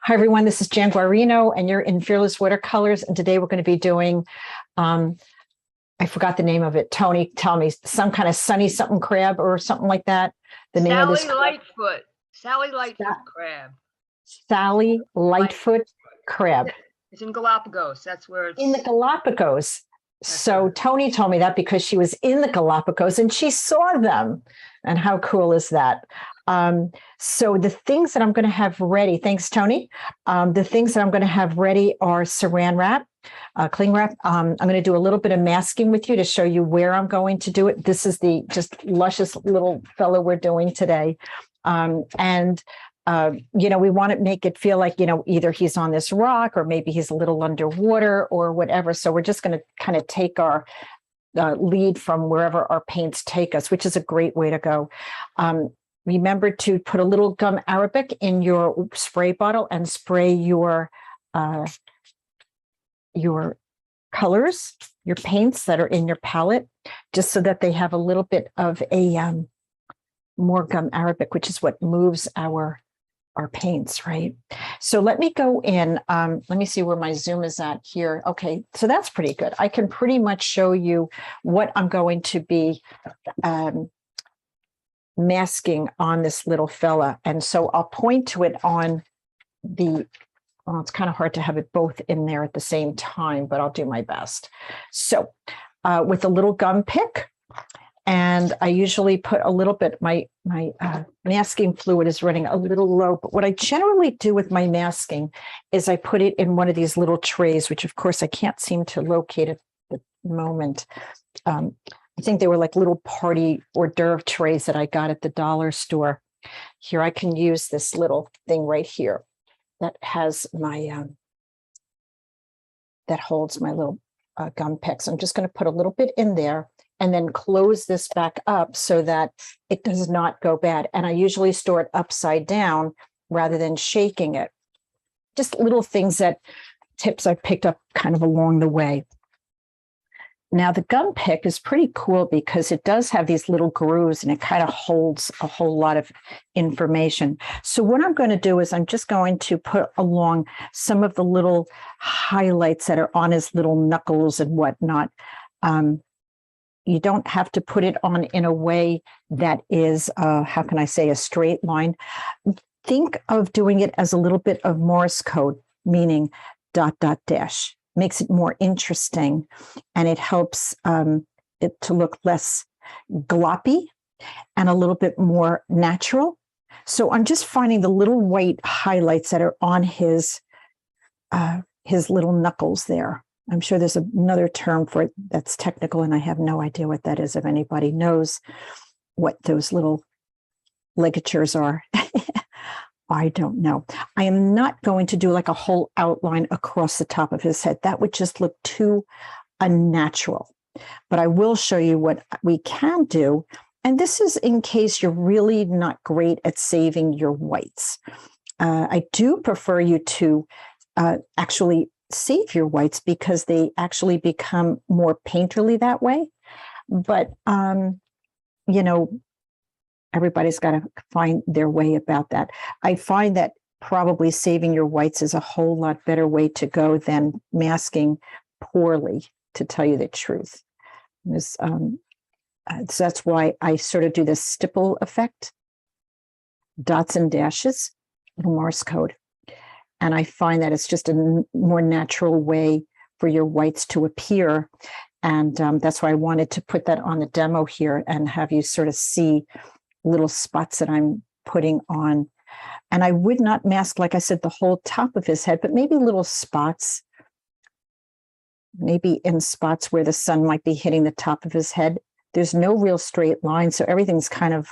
Hi, everyone. This is Jan Guarino, and you're in Fearless Watercolors. And today we're going to be doing, I forgot the name of it. Tony, tell me, some kind of sunny something crab or something like that. The name of this Sally Lightfoot. Sally Lightfoot crab. Sally Lightfoot crab. It's in Galapagos. That's where it's in the Galapagos. So Tony told me that because she was in the Galapagos and she saw them. And how cool is that? So the things that I'm going to have ready, thanks, Tony. The things that I'm going to have ready are saran wrap, cling wrap. I'm going to do a little bit of masking with you to show you where I'm going to do it. This is the just luscious little fellow we're doing today. We want to make it feel like, either he's on this rock or maybe he's a little underwater or whatever. So we're just going to kind of take our lead from wherever our paints take us, which is a great way to go. Remember to put a little gum arabic in your spray bottle and spray your colors, your paints that are in your palette, just so that they have a little bit of a more gum arabic, which is what moves our paints, right? So let me go in. Let me see where my zoom is at here. Okay, so that's pretty good. I can pretty much show you what I'm going to be masking on this little fella. And so I'll point to it on well, it's kind of hard to have it both in there at the same time, but I'll do my best. So with a little gum pick, and I usually put a little bit, my masking fluid is running a little low, but what I generally do with my masking is I put it in one of these little trays, which of course I can't seem to locate at the moment. I think they were like little party hors d'oeuvre trays that I got at the dollar store. Here I can use this little thing right here that has my, that holds my little gum picks. I'm just going to put a little bit in there and then close this back up so that it does not go bad. And I usually store it upside down rather than shaking it. Just little things tips I picked up kind of along the way. Now the gum pick is pretty cool because it does have these little grooves and it kind of holds a whole lot of information. So what I'm going to do is I'm just going to put along some of the little highlights that are on his little knuckles and whatnot. You don't have to put it on in a way that is, how can I say, a straight line. Think of doing it as a little bit of Morse code, meaning ... Makes it more interesting, and it helps it to look less gloppy and a little bit more natural. So I'm just finding the little white highlights that are on his little knuckles there. I'm sure there's another term for it that's technical, and I have no idea what that is. If anybody knows what those little ligatures are, I don't know. I am not going to do like a whole outline across the top of his head. That would just look too unnatural. But I will show you what we can do. And this is in case you're really not great at saving your whites. I do prefer you to actually save your whites because they actually become more painterly that way. But, everybody's got to find their way about that. I find that probably saving your whites is a whole lot better way to go than masking poorly, to tell you the truth. So that's why I sort of do this stipple effect, dots and dashes, little Morse code. And I find that it's just a more natural way for your whites to appear. And that's why I wanted to put that on the demo here and have you sort of see little spots that I'm putting on. And I would not mask, like I said, the whole top of his head, but maybe little spots, maybe in spots where the sun might be hitting the top of his head. There's no real straight line, so everything's kind of,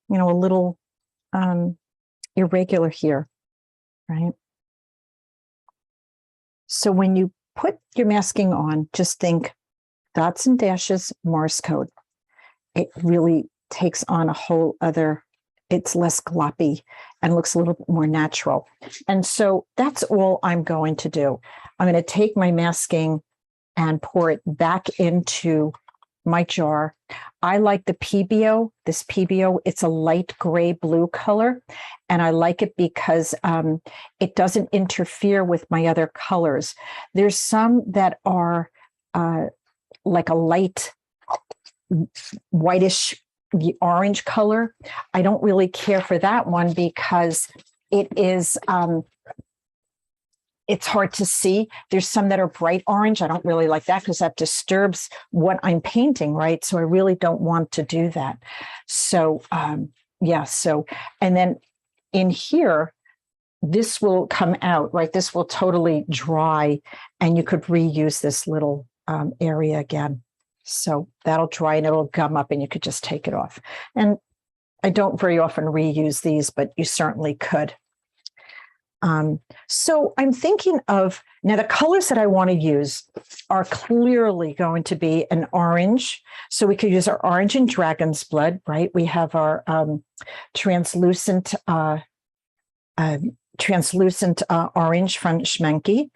a little irregular here, right? So when you put your masking on, just think dots and dashes, Morse code. It really takes on a whole other, it's less gloppy and looks a little bit more natural. And so that's all I'm going to do. I'm going to take my masking and pour it back into my jar. I like the PBO, this PBO, it's a light gray blue color. And I like it because it doesn't interfere with my other colors. There's some that are like a light whitish orange color. I don't really care for that one because it is it's hard to see. There's some that are bright orange. I don't really like that because that disturbs what I'm painting, right? So I really don't want to do that. So yeah, so, and then in here, this will come out, right? This will totally dry and you could reuse this little area again. So that'll dry and it'll gum up and you could just take it off. And I don't very often reuse these, but you certainly could. So I'm thinking of, now the colors that I want to use are clearly going to be an orange. So we could use our orange and dragon's blood, right? We have our translucent orange from Schmenke.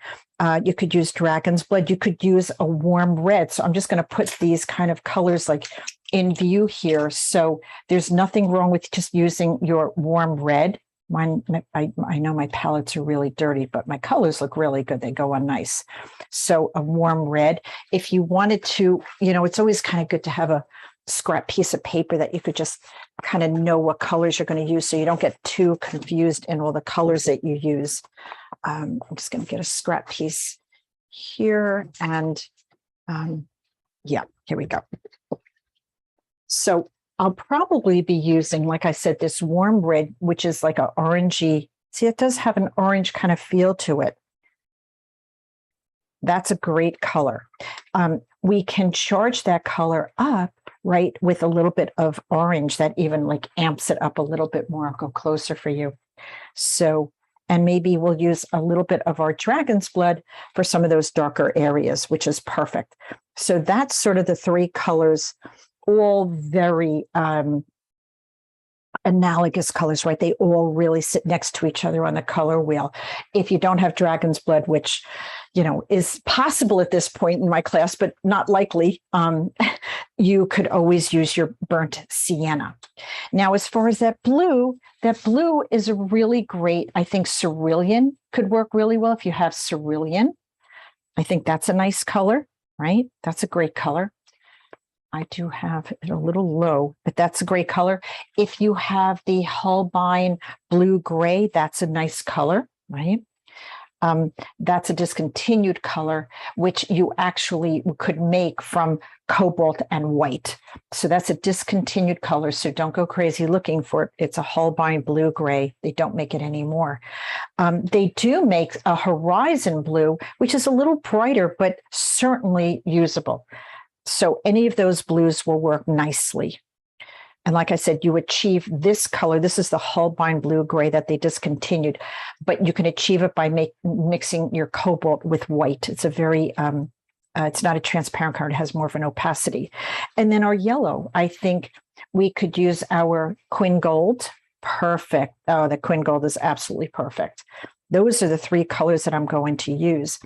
You could use dragon's blood. You could use a warm red. So I'm just going to put these kind of colors like in view here. So there's nothing wrong with just using your warm red. Mine, I know my palettes are really dirty, but my colors look really good. They go on nice. So a warm red. If you wanted to, you know, it's always kind of good to have a scrap piece of paper that you could just kind of know what colors you're going to use so you don't get too confused in all the colors that you use. I'm just going to get a scrap piece here and yeah, here we go. So I'll probably be using, like I said, this warm red, which is like an orangey. See, it does have an orange kind of feel to it. That's a great color. We can charge that color up, right, with a little bit of orange that even like amps it up a little bit more. I'll go closer for you. So, and maybe we'll use a little bit of our dragon's blood for some of those darker areas, which is perfect. So that's sort of the three colors, all very analogous colors, right? They all really sit next to each other on the color wheel. If you don't have dragon's blood, which, you know, is possible at this point in my class, but not likely, you could always use your burnt sienna. Now, as far as that blue is a really great, I think cerulean could work really well if you have cerulean. I think that's a nice color, right? That's a great color. I do have it a little low, but that's a great color. If you have the Holbein blue-gray, that's a nice color, right? That's a discontinued color, which you actually could make from cobalt and white. So that's a discontinued color. So don't go crazy looking for it. It's a Holbein blue-gray. They don't make it anymore. They do make a horizon blue, which is a little brighter, but certainly usable. So any of those blues will work nicely. And like I said, you achieve this color. This is the Holbein blue-gray that they discontinued, but you can achieve it by mixing your cobalt with white. It's a very, it's not a transparent color. It has more of an opacity. And then our yellow, I think we could use our Quin Gold. Perfect. Oh, the Quin Gold is absolutely perfect. Those are the three colors that I'm going to use.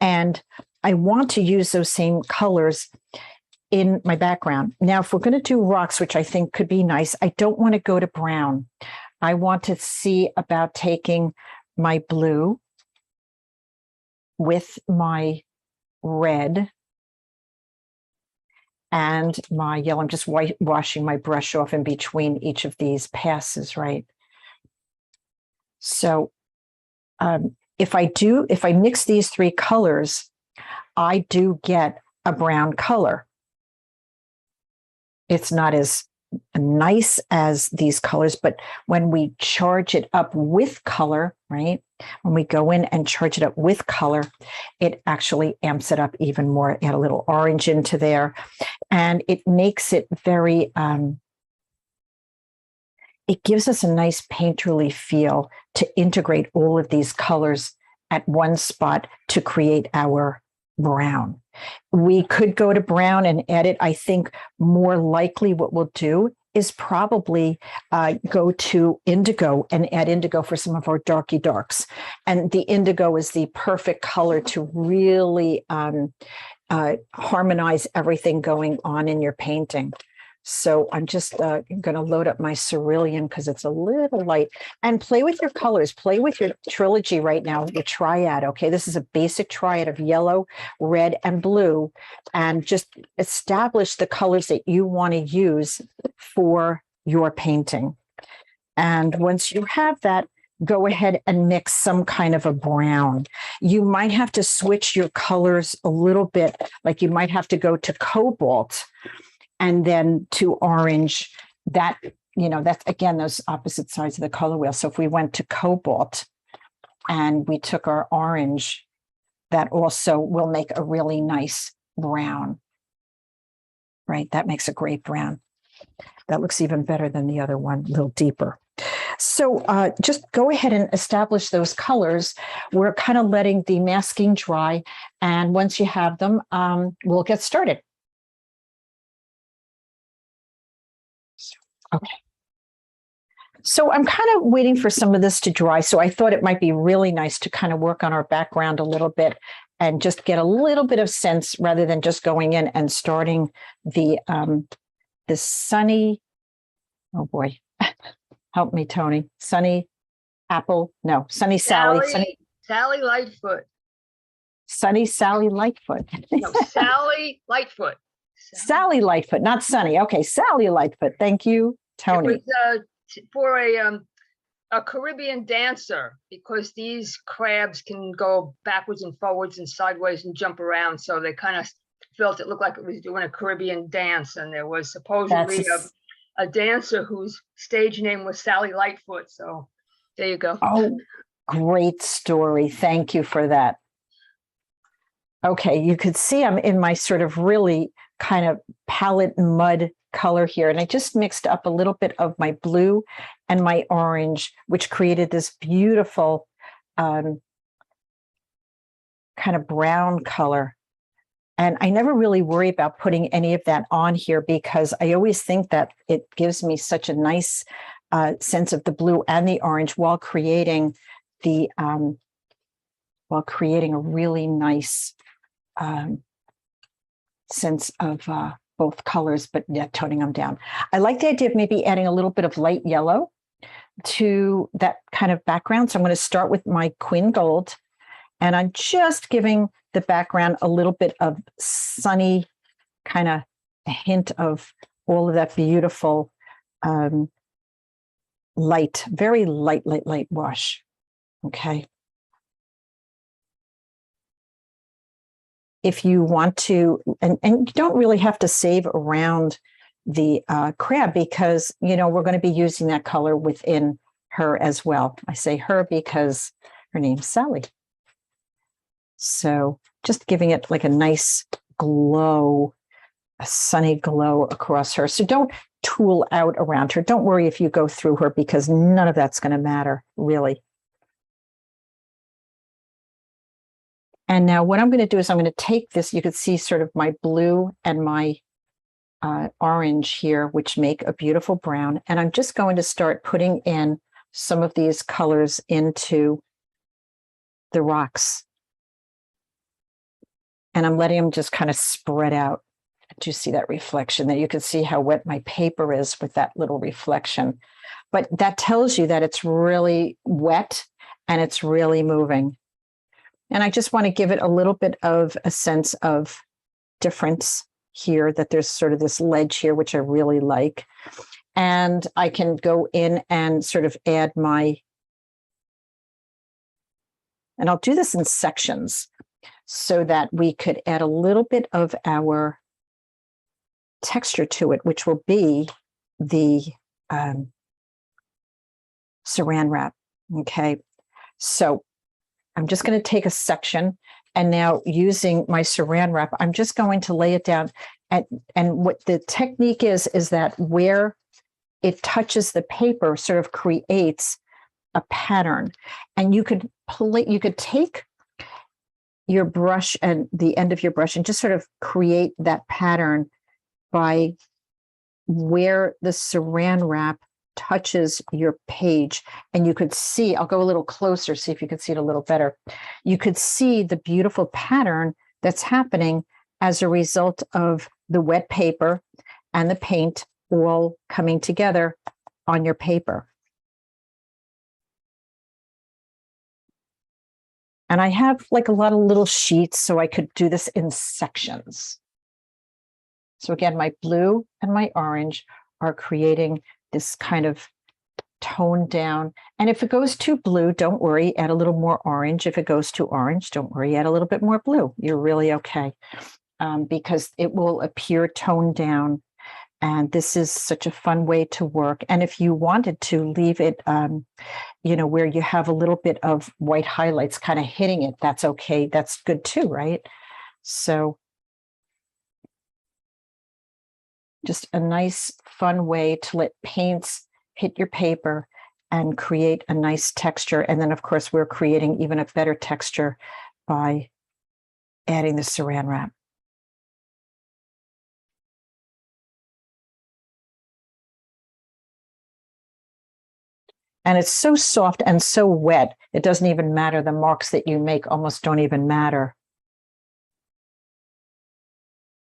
And I want to use those same colors in my background. Now, if we're going to do rocks, which I think could be nice, I don't want to go to brown. I want to see about taking my blue with my red and my yellow. I'm just washing my brush off in between each of these passes, right? So if I mix these three colors, I do get a brown color. It's not as nice as these colors, but when we charge it up with color, right? When we go in and charge it up with color, it actually amps it up even more. Add a little orange into there, and it makes it very, it gives us a nice painterly feel to integrate all of these colors at one spot to create our brown. We could go to brown and edit. I think more likely what we'll do is probably go to indigo and add indigo for some of our darky darks. And the indigo is the perfect color to really harmonize everything going on in your painting. So I'm just going to load up my cerulean because it's a little light, and play with your colors. Play with your trilogy right now, your triad. Okay, this is a basic triad of yellow, red, and blue, and just establish the colors that you want to use for your painting. And once you have that, go ahead and mix some kind of a brown. You might have to switch your colors a little bit, like you might have to go to cobalt and then to orange. That, that's again, those opposite sides of the color wheel. So if we went to cobalt and we took our orange, that also will make a really nice brown, right? That makes a great brown. That looks even better than the other one, a little deeper. So just go ahead and establish those colors. We're kind of letting the masking dry. And once you have them, we'll get started. Okay. So I'm kind of waiting for some of this to dry. So I thought it might be really nice to kind of work on our background a little bit and just get a little bit of sense rather than just going in and starting the sunny, oh boy, help me, Tony. Sunny Apple, no, Sunny Sally. Sally Lightfoot. Sunny Sally Lightfoot. No, Sally Lightfoot. Sally Lightfoot, not Sunny. Okay, Sally Lightfoot. Thank you, Tony. It was for a Caribbean dancer, because these crabs can go backwards and forwards and sideways and jump around. So they kind of felt it looked like it was doing a Caribbean dance. And there was supposedly a dancer whose stage name was Sally Lightfoot. So there you go. Oh, great story. Thank you for that. Okay, you could see I'm in my sort of really kind of palette mud color here. And I just mixed up a little bit of my blue and my orange, which created this beautiful kind of brown color. And I never really worry about putting any of that on here because I always think that it gives me such a nice sense of the blue and the orange while creating the a really nice sense of both colors, but yeah, toning them down. I like the idea of maybe adding a little bit of light yellow to that kind of background. So I'm going to start with my Queen Gold, and I'm just giving the background a little bit of sunny, kind of a hint of all of that beautiful light, very light wash. Okay. If you want to, and you don't really have to save around the crab because, we're going to be using that color within her as well. I say her because her name's Sally. So just giving it like a nice glow, a sunny glow across her. So don't tool out around her. Don't worry if you go through her because none of that's going to matter, really. And now what I'm going to do is I'm going to take this, you can see sort of my blue and my orange here, which make a beautiful brown. And I'm just going to start putting in some of these colors into the rocks. And I'm letting them just kind of spread out. Do you see that reflection there? You can see how wet my paper is with that little reflection. But that tells you that it's really wet and it's really moving. And I just want to give it a little bit of a sense of difference here, that there's sort of this ledge here, which I really like. And I can go in and sort of add and I'll do this in sections so that we could add a little bit of our texture to it, which will be the saran wrap. Okay. So I'm just going to take a section, and now using my saran wrap, I'm just going to lay it down. And what the technique is that where it touches the paper sort of creates a pattern. And you could take your brush and the end of your brush and just sort of create that pattern by where the saran wrap touches your page. And you could see, I'll go a little closer, see if you can see it a little better. You could see the beautiful pattern that's happening as a result of the wet paper and the paint all coming together on your paper. And I have like a lot of little sheets, so I could do this in sections. So again, my blue and my orange are creating this kind of toned down. And if it goes too blue, don't worry, add a little more orange. If it goes too orange, don't worry, add a little bit more blue. You're really okay, because it will appear toned down. And this is such a fun way to work. And if you wanted to leave it, where you have a little bit of white highlights kind of hitting it, that's okay. That's good too, right? So just a nice, fun way to let paints hit your paper and create a nice texture. And then, of course, we're creating even a better texture by adding the saran wrap. And it's so soft and so wet, it doesn't even matter. The marks that you make almost don't even matter.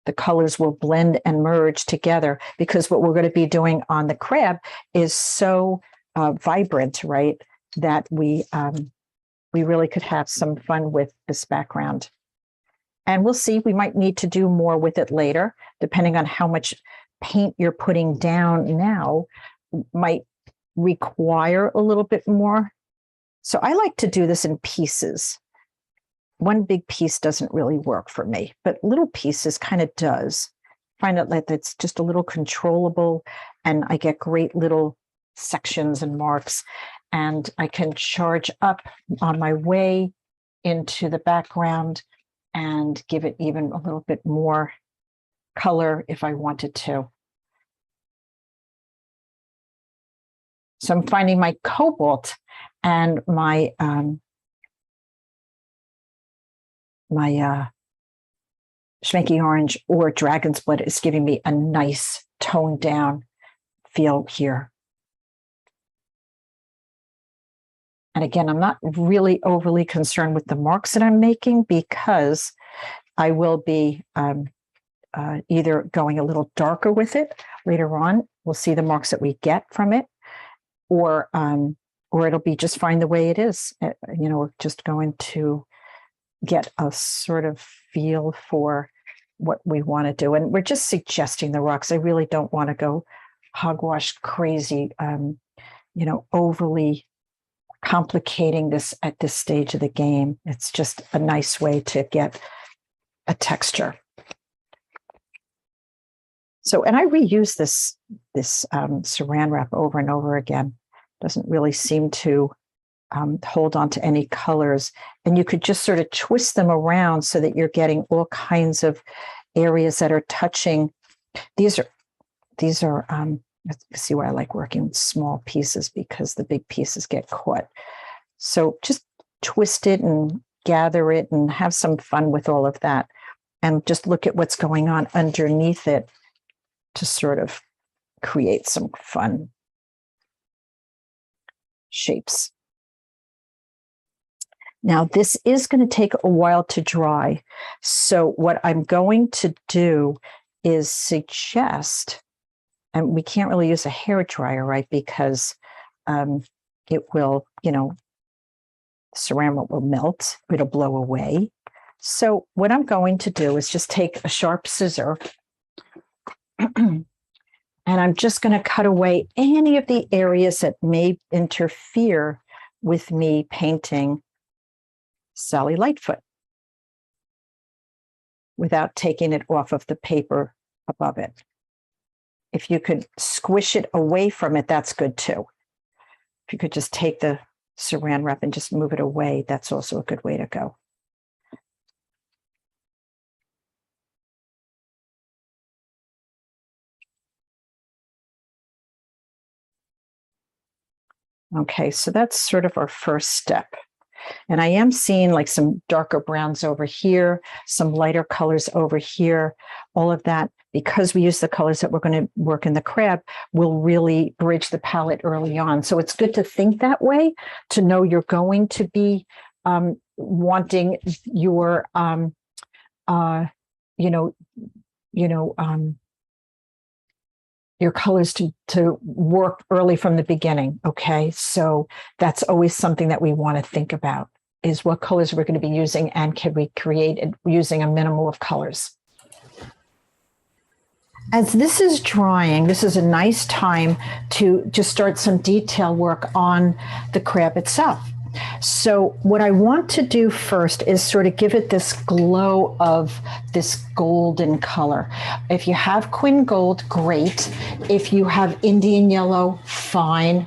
The colors will blend and merge together, because what we're going to be doing on the crab is so vibrant, right, that we really could have some fun with this background. And we'll see, we might need to do more with it later, depending on how much paint you're putting down now, might require a little bit more. So I like to do this in pieces. One big piece doesn't really work for me, but little pieces kind of does. Find out that it's just a little controllable, and I get great little sections and marks, and I can charge up on my way into the background and give it even a little bit more color if I wanted to. So I'm finding my cobalt and my schmanky orange or dragon's blood is giving me a nice toned down feel here. And again, I'm not really overly concerned with the marks that I'm making, because I will be either going a little darker with it later on. We'll see the marks that we get from it, or it'll be just fine the way it is. We're just going to get a sort of feel for what we want to do. And we're just suggesting the rocks. I really don't want to go hogwash crazy, overly complicating this at this stage of the game. It's just a nice way to get a texture. So, and I reuse this saran wrap over and over again. Doesn't really seem to hold on to any colors. And you could just sort of twist them around so that you're getting all kinds of areas that are touching. These are let's see why I like working with small pieces, because the big pieces get caught. So just twist it and gather it and have some fun with all of that. And just look at what's going on underneath it to sort of create some fun shapes. Now, this is going to take a while to dry. So what I'm going to do is suggest, and we can't really use a hair dryer, right? Because it will, ceramic will melt, it'll blow away. So what I'm going to do is just take a sharp scissor and I'm just going to cut away any of the areas that may interfere with me painting Sally Lightfoot without taking it off of the paper above it. If you could squish it away from it, that's good too. If you could just take the saran wrap and just move it away, that's also a good way to go. Okay, so that's sort of our first step. And I am seeing like some darker browns over here, some lighter colors over here, all of that, because we use the colors that we're going to work in the crab, will really bridge the palette early on. So it's good to think that way, to know you're going to be wanting your, your colors to work early from the beginning. Okay. So that's always something that we want to think about, is what colors we're going to be using, and can we create it using a minimal of colors. As this is drying, this is a nice time to just start some detail work on the crab itself. So what I want to do first is sort of give it this glow of this golden color. If you have Quin Gold, great. If you have Indian yellow, fine.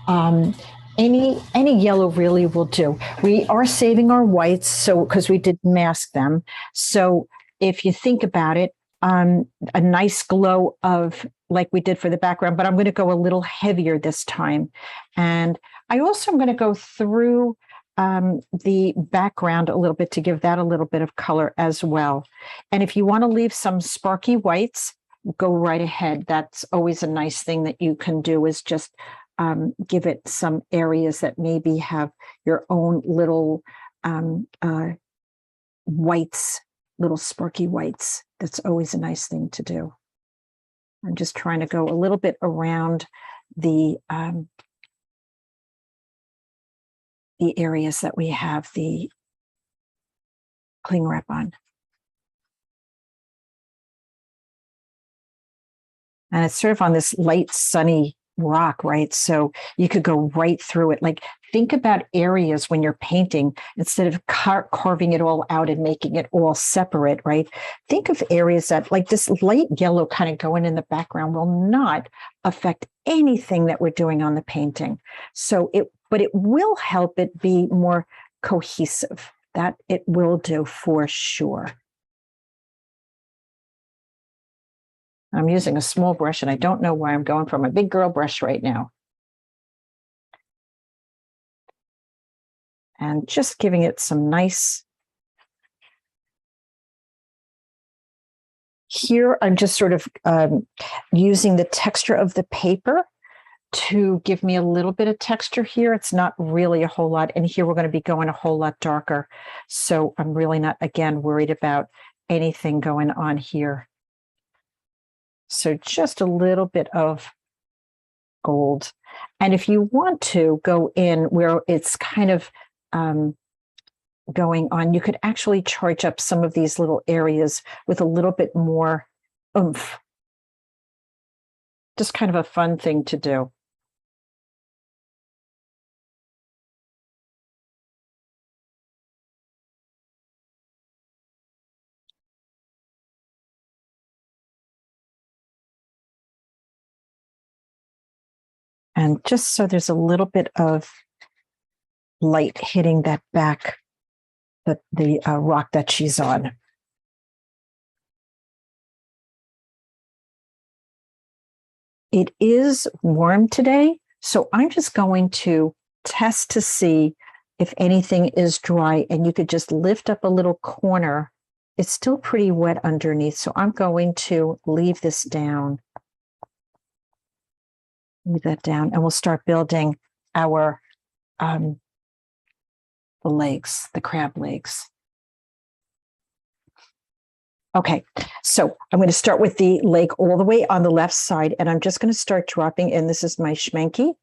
Any yellow really will do. We are saving our whites, so because we did mask them. So if you think about it, a nice glow of, like we did for the background, but I'm going to go a little heavier this time. And I also am going to go through the background a little bit to give that a little bit of color as well. And if you want to leave some sparky whites, go right ahead. That's always a nice thing that you can do, is just give it some areas that maybe have your own little whites, little sparky whites. That's always a nice thing to do. I'm just trying to go a little bit around the areas that we have the cling wrap on. And it's sort of on this light sunny rock, right? So you could go right through it. Like, think about areas when you're painting, instead of carving it all out and making it all separate, right? Think of areas that, like this light yellow kind of going in the background, will not affect anything that we're doing on the painting. So but it will help it be more cohesive. That it will do for sure. I'm using a small brush, and I don't know why I'm going from a big girl brush right now. And just giving it some nice. Here, I'm just sort of using the texture of the paper to give me a little bit of texture here. It's not really a whole lot. And here we're going to be going a whole lot darker. So I'm really not, again, worried about anything going on here. So just a little bit of gold. And if you want to go in where it's kind of going on, you could actually charge up some of these little areas with a little bit more oomph. Just kind of a fun thing to do. And just so there's a little bit of light hitting that back, the rock that she's on. It is warm today, so I'm just going to test to see if anything is dry, and you could just lift up a little corner. It's still pretty wet underneath, so I'm going to leave this down. Leave that down, and we'll start building our the legs, the crab legs. Okay, so I'm going to start with the leg all the way on the left side, and I'm just going to start dropping in. This is my Schmenke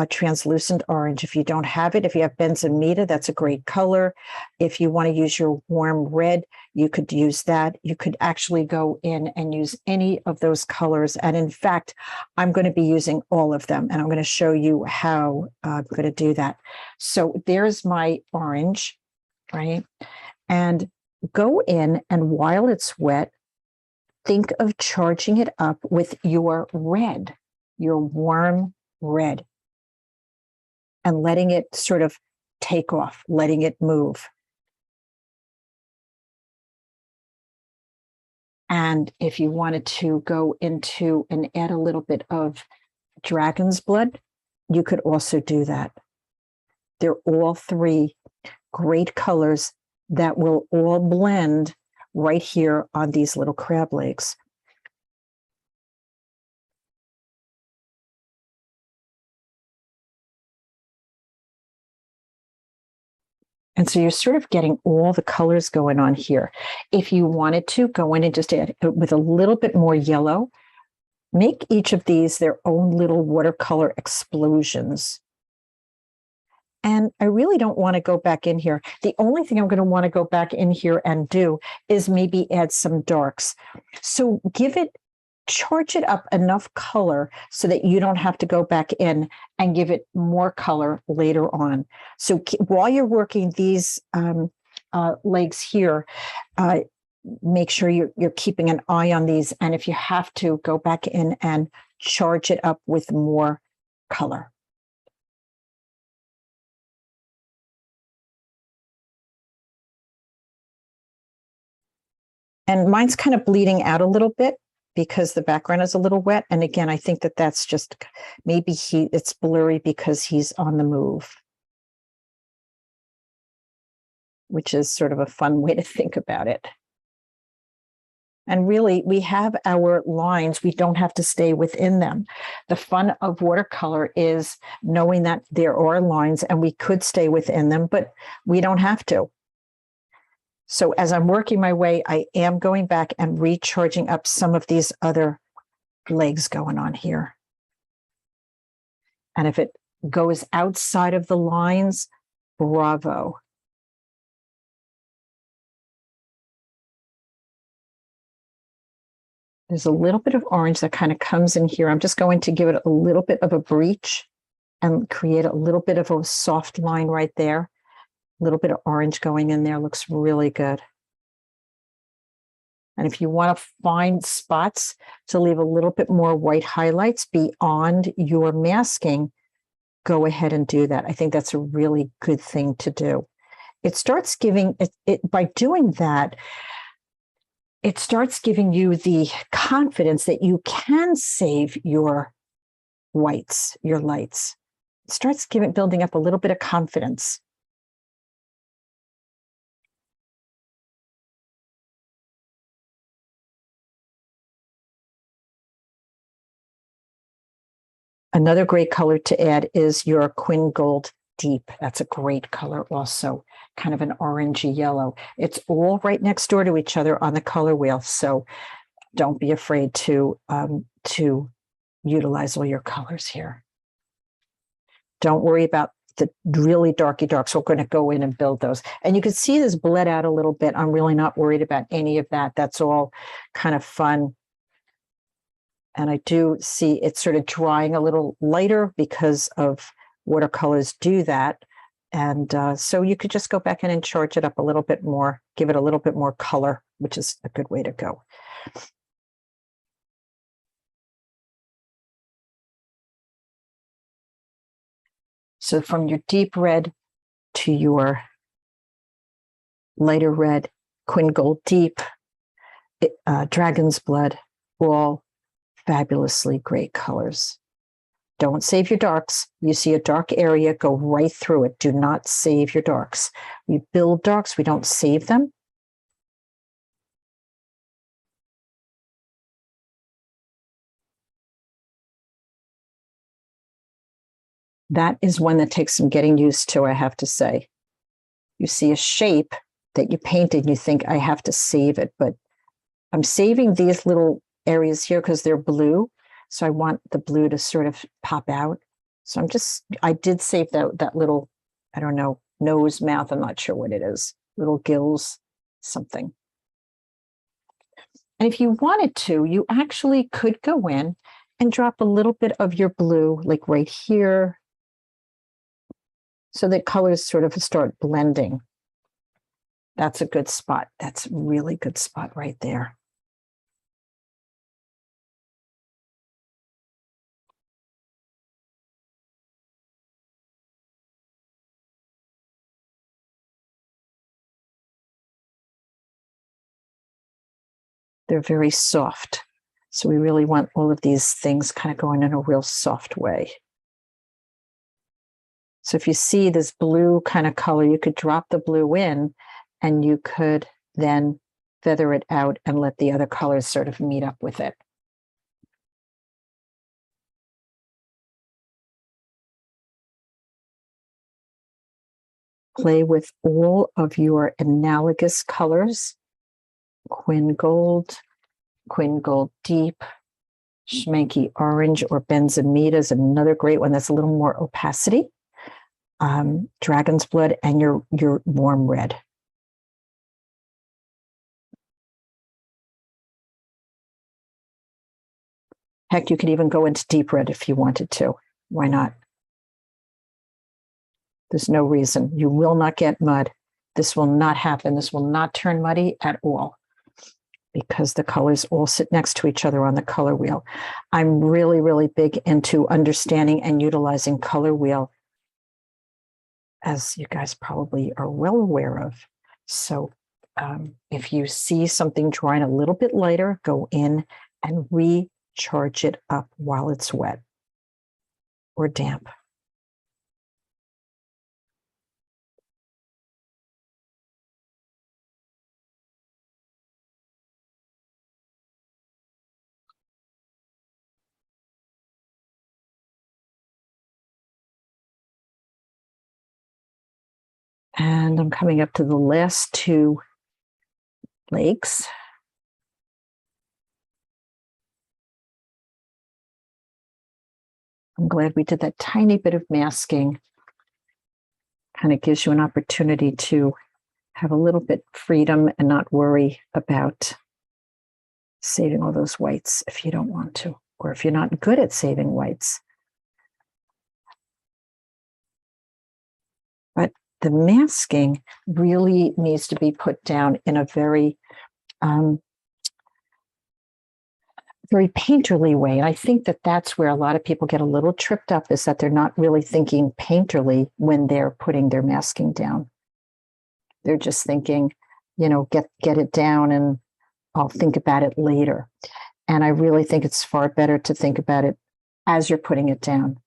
translucent orange. If you don't have it, if you have benzimida, that's a great color. If you want to use your warm red, you could use that. You could actually go in and use any of those colors. And in fact, I'm going to be using all of them, and I'm going to show you how I'm going to do that. So there's my orange, right? And go in, and while it's wet, think of charging it up with your red, your warm red, and letting it sort of take off, letting it move. And if you wanted to go into and add a little bit of dragon's blood, you could also do that. They're all three great colors that will all blend right here on these little crab legs. And so you're sort of getting all the colors going on here. If you wanted to go in and just add with a little bit more yellow, make each of these their own little watercolor explosions. And I really don't want to go back in here. The only thing I'm going to want to go back in here and do is maybe add some darks. So charge it up enough color so that you don't have to go back in and give it more color later on. So while you're working these legs here, make sure you're keeping an eye on these. And if you have to, go back in and charge it up with more color. And mine's kind of bleeding out a little bit because the background is a little wet. And again, I think that that's just maybe it's blurry because he's on the move, which is sort of a fun way to think about it. And really, we have our lines. We don't have to stay within them. The fun of watercolor is knowing that there are lines and we could stay within them, but we don't have to. So as I'm working my way, I am going back and recharging up some of these other legs going on here. And if it goes outside of the lines, bravo. There's a little bit of orange that kind of comes in here. I'm just going to give it a little bit of a breach and create a little bit of a soft line right there. A little bit of orange going in there looks really good. And if you want to find spots to leave a little bit more white highlights beyond your masking, go ahead and do that. I think that's a really good thing to do. It starts giving it by doing that, it starts giving you the confidence that you can save your whites, your lights. It starts building up a little bit of confidence. Another great color to add is your Quin Gold Deep. That's a great color also, kind of an orangey yellow. It's all right next door to each other on the color wheel, so don't be afraid to utilize all your colors here. Don't worry about the really darky darks. We're going to go in and build those. And you can see this bled out a little bit. I'm really not worried about any of that. That's all kind of fun. And I do see it's sort of drying a little lighter because of watercolors do that. And so you could just go back in and charge it up a little bit more, give it a little bit more color, which is a good way to go. So from your deep red to your lighter red, Quin Gold Deep, Dragon's Blood, all fabulously great colors. Don't save your darks. You see a dark area, go right through it. Do not save your darks. We build darks, we don't save them. That is one that takes some getting used to, I have to say. You see a shape that you painted and you think, I have to save it, but I'm saving these little areas here because they're blue. So I want the blue to sort of pop out. So I did save that little, I don't know, nose, mouth, I'm not sure what it is, little gills, something. And if you wanted to, you actually could go in and drop a little bit of your blue, like right here, so that colors sort of start blending. That's a good spot. That's a really good spot right there. They're very soft. So we really want all of these things kind of going in a real soft way. So if you see this blue kind of color, you could drop the blue in and you could then feather it out and let the other colors sort of meet up with it. Play with all of your analogous colors. Quin Gold Deep, Schmanky Orange or Benzimita is another great one. That's a little more opacity. Dragon's Blood and your warm red. Heck, you could even go into deep red if you wanted to. Why not? There's no reason. You will not get mud. This will not happen. This will not turn muddy at all because the colors all sit next to each other on the color wheel. I'm really, really big into understanding and utilizing color wheel, as you guys probably are well aware of. So if you see something drying a little bit lighter, go in and recharge it up while it's wet or damp. And I'm coming up to the last two legs. I'm glad we did that tiny bit of masking. Kind of gives you an opportunity to have a little bit freedom and not worry about saving all those whites if you don't want to, or if you're not good at saving whites. But the masking really needs to be put down in a very very painterly way. And I think that that's where a lot of people get a little tripped up, is that they're not really thinking painterly when they're putting their masking down. They're just thinking, you know, get it down and I'll think about it later. And I really think it's far better to think about it as you're putting it down.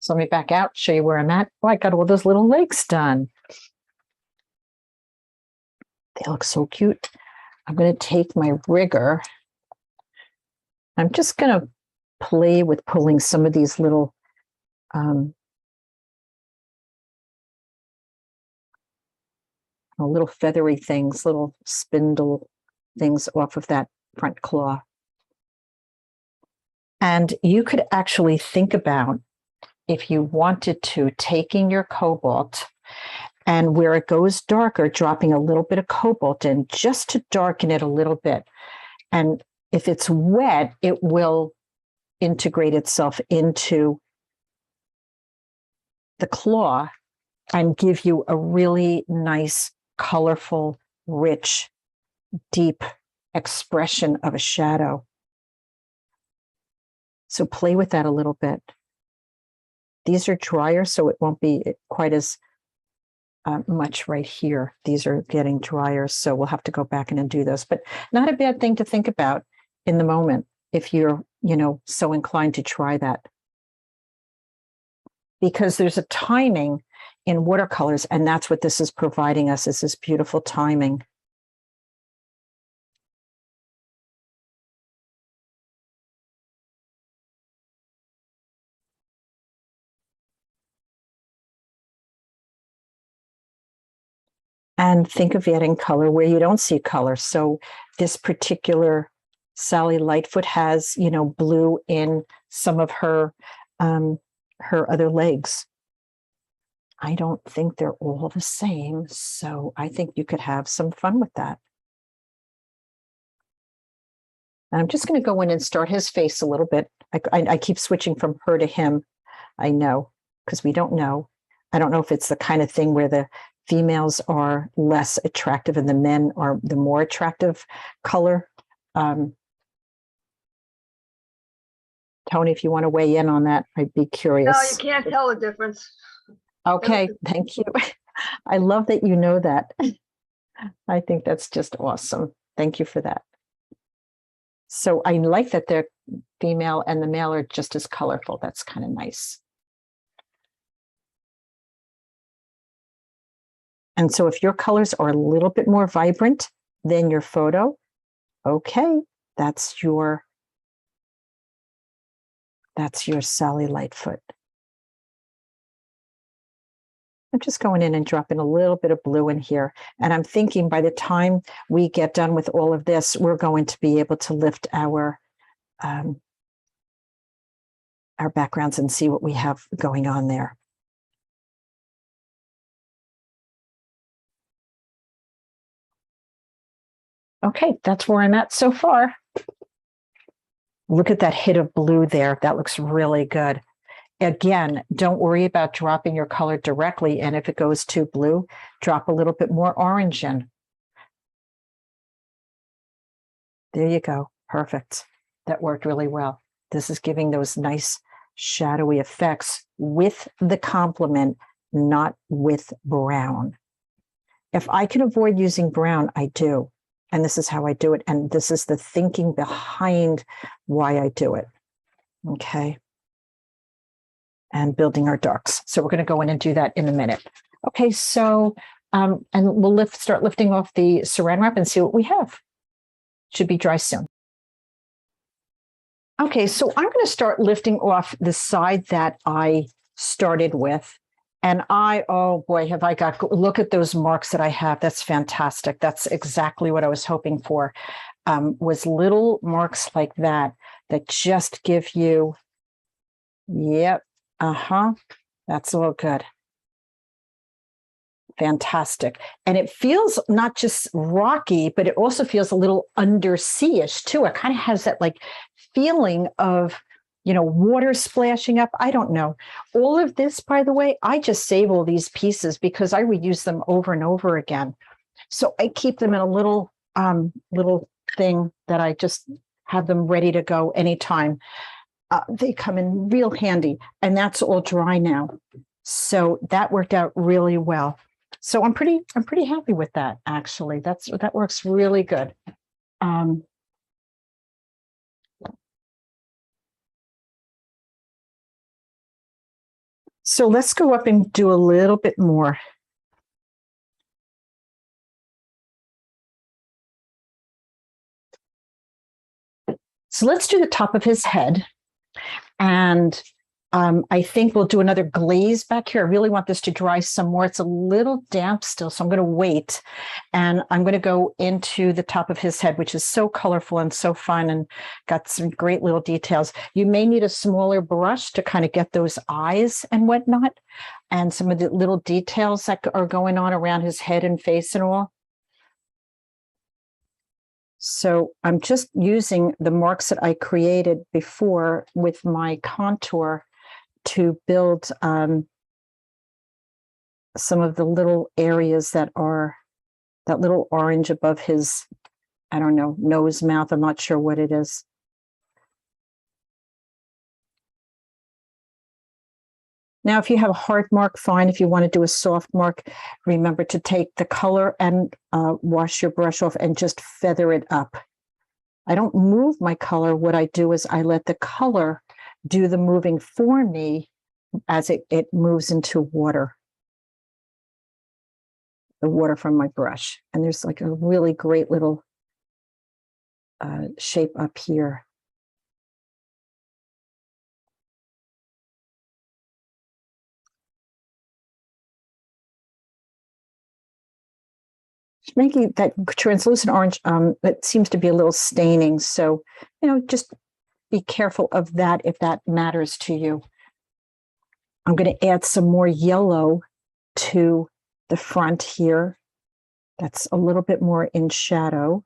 So let me back out, show you where I'm at. Oh, I got all those little legs done. They look so cute. I'm going to take my rigger. I'm just going to play with pulling some of these little little feathery things, little spindle things off of that front claw. And you could actually think about, if you wanted to, taking your cobalt and where it goes darker, dropping a little bit of cobalt in just to darken it a little bit. And if it's wet, it will integrate itself into the claw and give you a really nice, colorful, rich, deep expression of a shadow. So play with that a little bit. These are drier, so it won't be quite as much right here. These are getting drier, so we'll have to go back in and do those. But not a bad thing to think about in the moment if you're, you know, so inclined to try that. Because there's a timing in watercolors, and that's what this is providing us, is this beautiful timing. And think of adding color where you don't see color. So this particular Sally Lightfoot has, you know, blue in some of her other legs. I don't think they're all the same, so I think you could have some fun with that. And I'm just going to go in and start his face a little bit. I keep switching from her to him. I know, because we don't know. I don't know if it's the kind of thing where the females are less attractive and the men are the more attractive color. Tony, if you want to weigh in on that, I'd be curious. No, you can't tell the difference. Okay, thank you. I love that you know that. I think that's just awesome. Thank you for that. So I like that the female and the male are just as colorful. That's kind of nice. And so if your colors are a little bit more vibrant than your photo, okay, that's your Sally Lightfoot. I'm just going in and dropping a little bit of blue in here. And I'm thinking by the time we get done with all of this, we're going to be able to lift our backgrounds and see what we have going on there. Okay, that's where I'm at so far. Look at that hit of blue there. That looks really good. Again, don't worry about dropping your color directly. And if it goes too blue, drop a little bit more orange in. There you go. Perfect. That worked really well. This is giving those nice shadowy effects with the complement, not with brown. If I can avoid using brown, I do. And this is how I do it. And this is the thinking behind why I do it. Okay. And building our darks. So we're going to go in and do that in a minute. Okay, so and we'll start lifting off the saran wrap and see what we have. Should be dry soon. Okay, so I'm going to start lifting off the side that I started with. And oh boy, have I got, look at those marks that I have. That's fantastic. That's exactly what I was hoping for, was little marks like that just give you, yep. That's all good. Fantastic. And it feels not just rocky, but it also feels a little undersea-ish too. It kind of has that like feeling of, water splashing up. I don't know. All of this, by the way, I just save all these pieces because I reuse them over and over again. So I keep them in a little thing that I just have them ready to go anytime. They come in real handy, and that's all dry now. So that worked out really well. So I'm pretty happy with that, actually. That works really good. So let's go up and do a little bit more. So let's do the top of his head. And I think we'll do another glaze back here. I really want this to dry some more. It's a little damp still, so I'm going to wait. And I'm going to go into the top of his head, which is so colorful and so fun and got some great little details. You may need a smaller brush to kind of get those eyes and whatnot, and some of the little details that are going on around his head and face and all. So I'm just using the marks that I created before with my contour to build some of the little areas that are that little orange above his, I don't know, nose, mouth. I'm not sure what it is. Now, if you have a hard mark, fine. If you want to do a soft mark, remember to take the color and wash your brush off and just feather it up. I don't move my color. What I do is I let the color do the moving for me as it moves into water, the water from my brush. And there's like a really great little shape up here. Making that translucent orange, it seems to be a little staining. So, just be careful of that if that matters to you. I'm going to add some more yellow to the front here. That's a little bit more in shadow.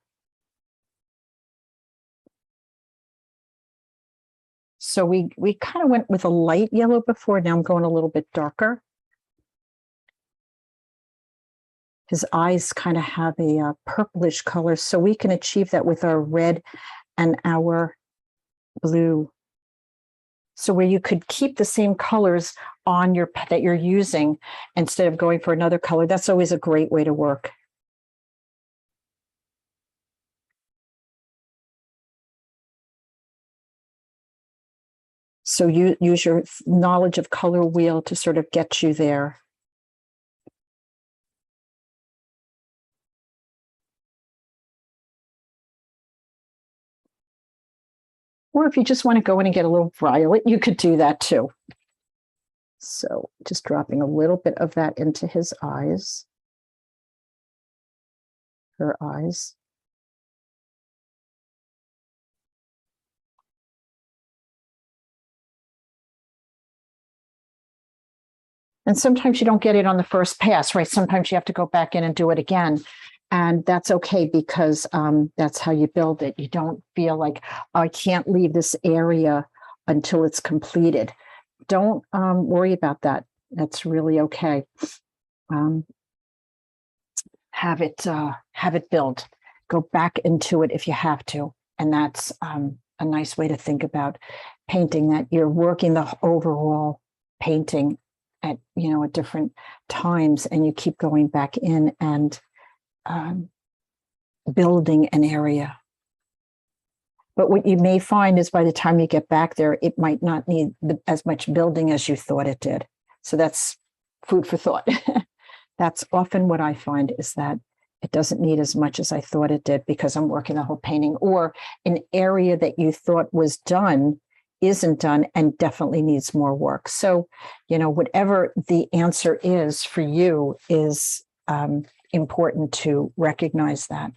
So we kind of went with a light yellow before. Now I'm going a little bit darker. His eyes kind of have a purplish color, so we can achieve that with our red and our blue. So where you could keep the same colors on that you're using instead of going for another color, that's always a great way to work. So you use your knowledge of color wheel to sort of get you there. Or if you just want to go in and get a little violet, you could do that too. So just dropping a little bit of that into his eyes, her eyes. And sometimes you don't get it on the first pass, right? Sometimes you have to go back in and do it again. And that's okay because that's how you build it. You don't feel like, oh, I can't leave this area until it's completed. Don't worry about that. That's really okay. Have it build. Go back into it if you have to. And that's a nice way to think about painting, that you're working the overall painting at different times, and you keep going back in and building an area. But what you may find is by the time you get back there, it might not need as much building as you thought it did. So that's food for thought. That's often what I find, is that it doesn't need as much as I thought it did because I'm working the whole painting, or an area that you thought was done isn't done and definitely needs more work. So, whatever the answer is for you is important to recognize that.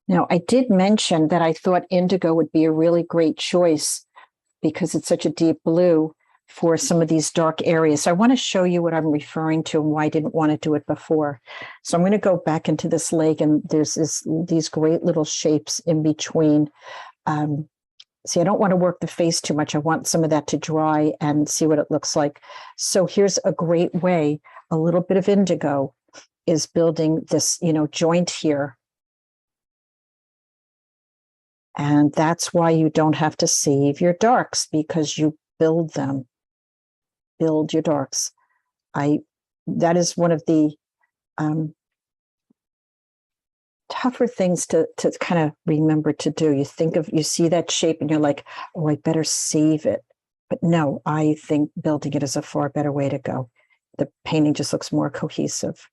Now, I did mention that I thought indigo would be a really great choice because it's such a deep blue for some of these dark areas. So I want to show you what I'm referring to and why I didn't want to do it before. So I'm going to go back into this lake, and there's these great little shapes in between. See, I don't want to work the face too much. I want some of that to dry and see what it looks like. So here's a great way. A little bit of indigo is building this, joint here. And that's why you don't have to save your darks, because you build them. Build your darks. That is one of the tougher things to kind of remember to do. You see that shape and you're like, oh, I better save it. But no, I think building it is a far better way to go. The painting just looks more cohesive.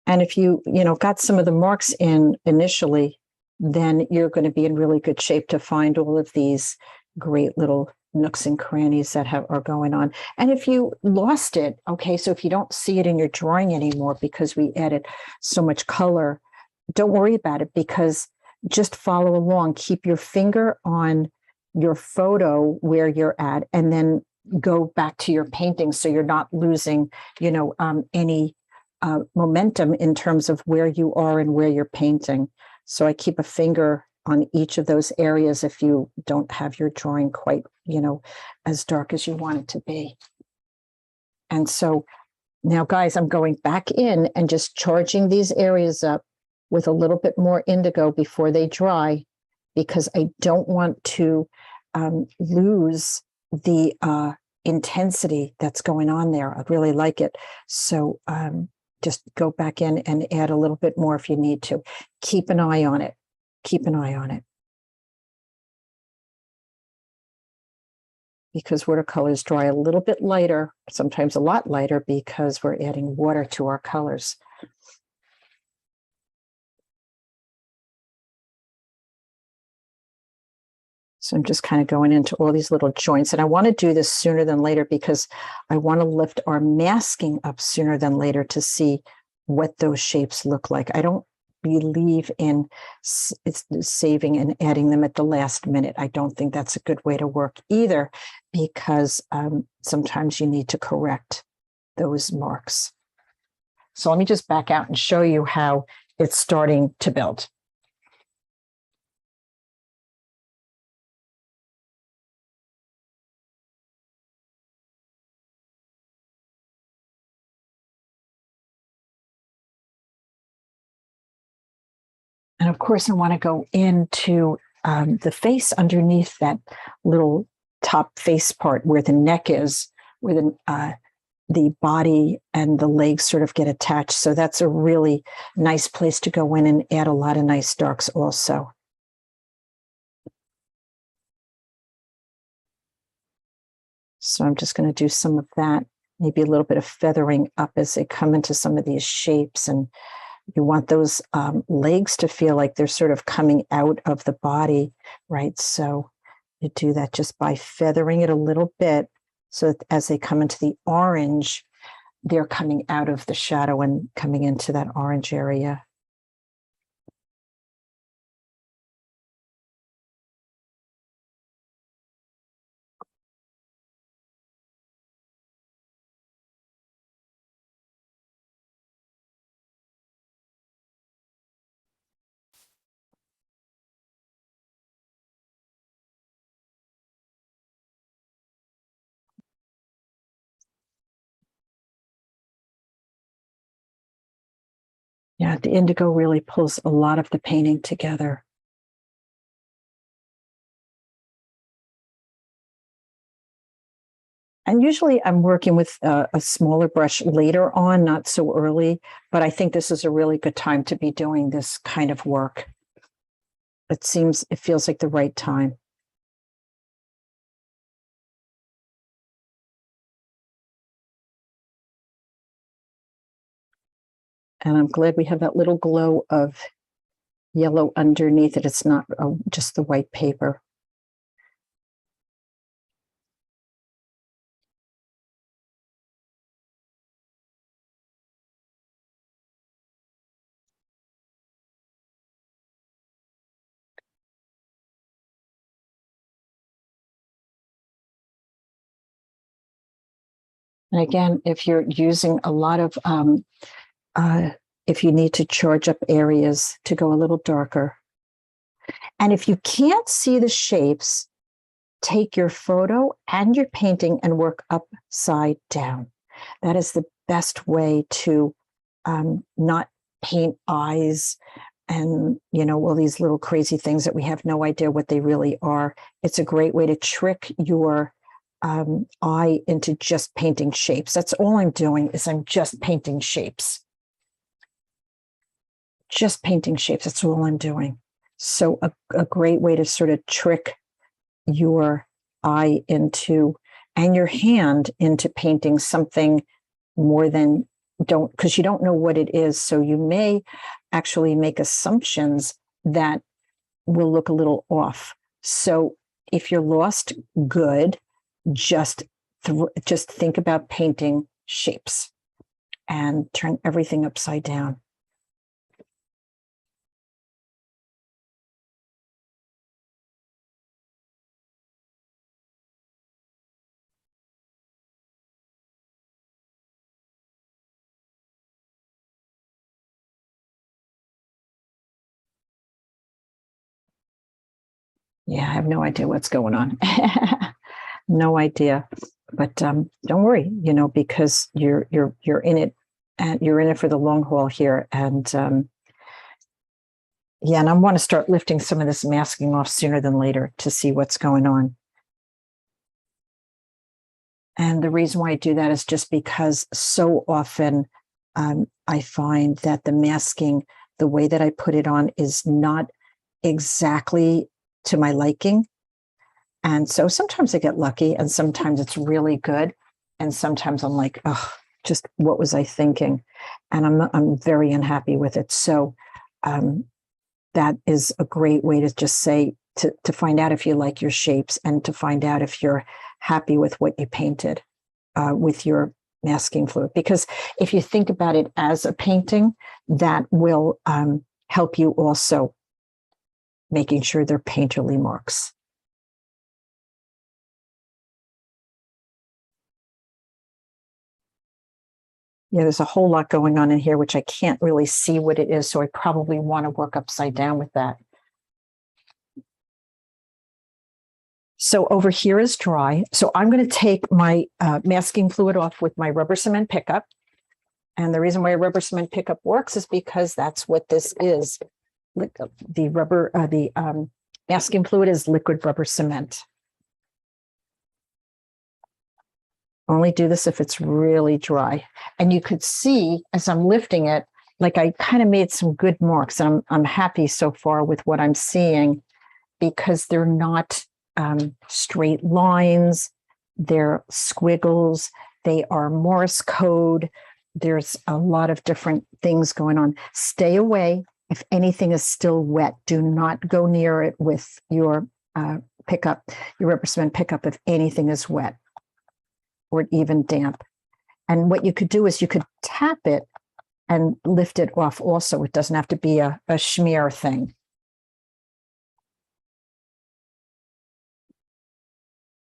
And if you got some of the marks in initially, then you're going to be in really good shape to find all of these great little nooks and crannies that are going on. And if you lost it, okay, so if you don't see it in your drawing anymore because we added so much color, don't worry about it, because just follow along. Keep your finger on your photo where you're at, and then go back to your painting so you're not losing, any momentum in terms of where you are and where you're painting. So I keep a finger on each of those areas if you don't have your drawing quite, as dark as you want it to be. And so now, guys, I'm going back in and just charging these areas up with a little bit more indigo before they dry, because I don't want to lose the intensity that's going on there. I really like it. So just go back in and add a little bit more if you need to. Keep an eye on it. Keep an eye on it. Because watercolors dry a little bit lighter, sometimes a lot lighter, because we're adding water to our colors. So I'm just kind of going into all these little joints. And I want to do this sooner than later because I want to lift our masking up sooner than later to see what those shapes look like. I don't believe in saving and adding them at the last minute. I don't think that's a good way to work either, because sometimes you need to correct those marks. So let me just back out and show you how it's starting to build. And of course, I want to go into the face underneath that little top face part where the neck is, where the body and the legs sort of get attached. So that's a really nice place to go in and add a lot of nice darks also. So I'm just going to do some of that, maybe a little bit of feathering up as they come into some of these shapes. And you want those legs to feel like they're sort of coming out of the body, right? So you do that just by feathering it a little bit so that as they come into the orange, they're coming out of the shadow and coming into that orange area. Yeah, the indigo really pulls a lot of the painting together. And usually I'm working with a smaller brush later on, not so early, but I think this is a really good time to be doing this kind of work. It feels like the right time. And I'm glad we have that little glow of yellow underneath it. It's not just the white paper. And again, if you're using a lot of, if you need to charge up areas to go a little darker. And if you can't see the shapes, take your photo and your painting and work upside down. That is the best way to not paint eyes and, all these little crazy things that we have no idea what they really are. It's a great way to trick your eye into just painting shapes. That's all I'm doing is I'm just painting shapes. Just painting shapes. That's all I'm doing. So a great way to sort of trick your eye into and your hand into painting something more than because you don't know what it is. So you may actually make assumptions that will look a little off. So if you're lost, good. Just think about painting shapes and turn everything upside down. Yeah, I have no idea what's going on. No idea. But don't worry, because you're in it, and you're in it for the long haul here. And yeah, and I want to start lifting some of this masking off sooner than later to see what's going on. And the reason why I do that is just because so often I find that the masking, the way that I put it on, is not exactly to my liking. And so sometimes I get lucky and sometimes it's really good. And sometimes I'm like, oh, just what was I thinking? And I'm very unhappy with it. So that is a great way to just say, to find out if you like your shapes and to find out if you're happy with what you painted with your masking fluid. Because if you think about it as a painting, that will help you also making sure they're painterly marks. Yeah, there's a whole lot going on in here, which I can't really see what it is. So I probably want to work upside down with that. So over here is dry. So I'm going to take my masking fluid off with my rubber cement pickup. And the reason why a rubber cement pickup works is because that's what this is. The masking fluid is liquid rubber cement. Only do this if it's really dry. And you could see as I'm lifting it, like I kind of made some good marks. And I'm happy so far with what I'm seeing because they're not straight lines. they're squiggles, they are Morse code. There's a lot of different things going on. Stay away. If anything is still wet, do not go near it with your pickup, your rubber cement pickup, if anything is wet or even damp. And what you could do is you could tap it and lift it off also. It doesn't have to be a smear thing.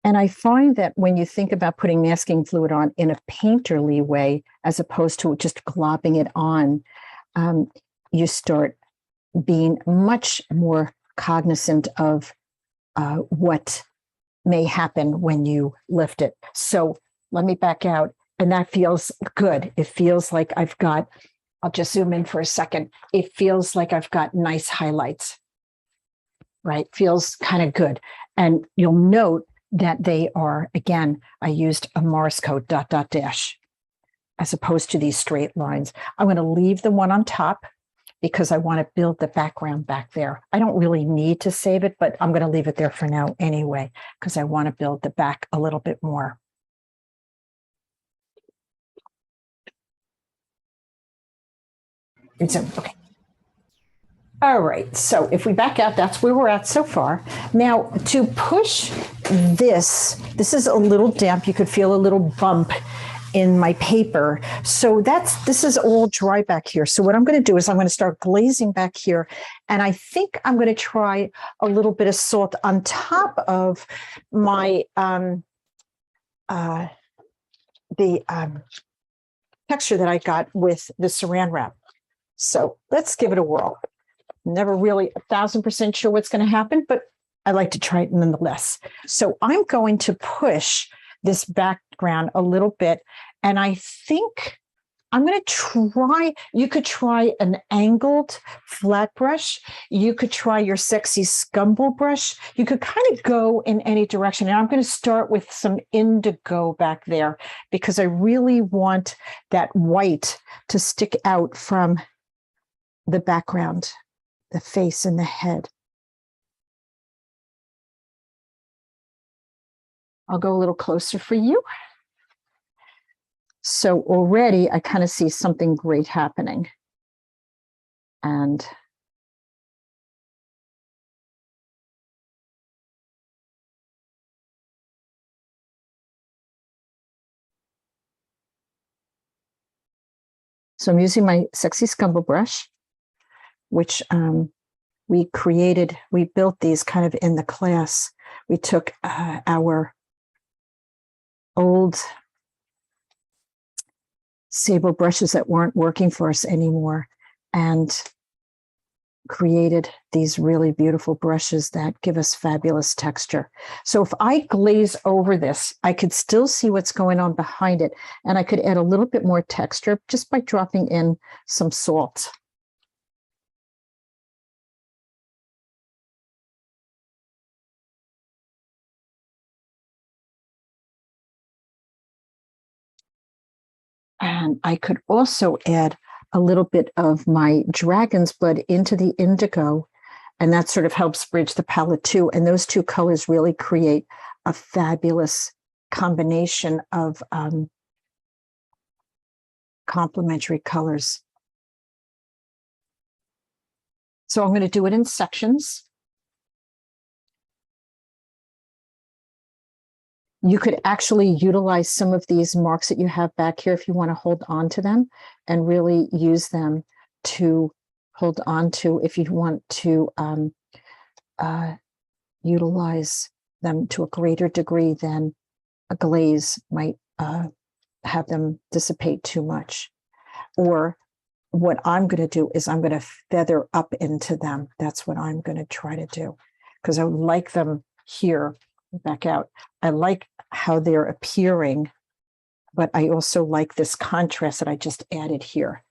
And I find that when you think about putting masking fluid on in a painterly way, as opposed to just globbing it on, you start being much more cognizant of what may happen when you lift it. So let me back out. And that feels good. It feels like I've got, I'll just zoom in for a second. It feels like I've got nice highlights, right? Feels kind of good. And you'll note that they are, again, I used a Morse code ... as opposed to these straight lines. I'm going to leave the one on top because I want to build the background back there. I don't really need to save it, but I'm going to leave it there for now anyway, because I want to build the back a little bit more. Okay. All right, so if we back out, that's where we're at so far. Now, to push this is a little damp. You could feel a little bump in my paper. So this is all dry back here. So what I'm going to do is I'm going to start glazing back here. And I think I'm going to try a little bit of salt on top of my, texture that I got with the saran wrap. So let's give it a whirl. Never really 1,000% sure what's going to happen, but I like to try it nonetheless. So I'm going to push this background a little bit. And I think I'm going to try, you could try an angled flat brush. You could try your sexy scumble brush. You could kind of go in any direction. And I'm going to start with some indigo back there because I really want that white to stick out from the background, the face and the head. I'll go a little closer for you. So already I kind of see something great happening. And so I'm using my sexy scumble brush, which we built these kind of in the class. We took our old sable brushes that weren't working for us anymore and created these really beautiful brushes that give us fabulous texture. So if I glaze over this, I could still see what's going on behind it, and I could add a little bit more texture just by dropping in some salt. And I could also add a little bit of my dragon's blood into the indigo, and that sort of helps bridge the palette too. And those two colors really create a fabulous combination of complementary colors. So I'm going to do it in sections. You could actually utilize some of these marks that you have back here if you want to hold on to them and really use them to hold on to if you want to utilize them to a greater degree than a glaze might have them dissipate too much. Or what I'm going to do is I'm going to feather up into them. That's what I'm going to try to do because I would like them here. Back out. I like how they're appearing, but I also like this contrast that I just added here.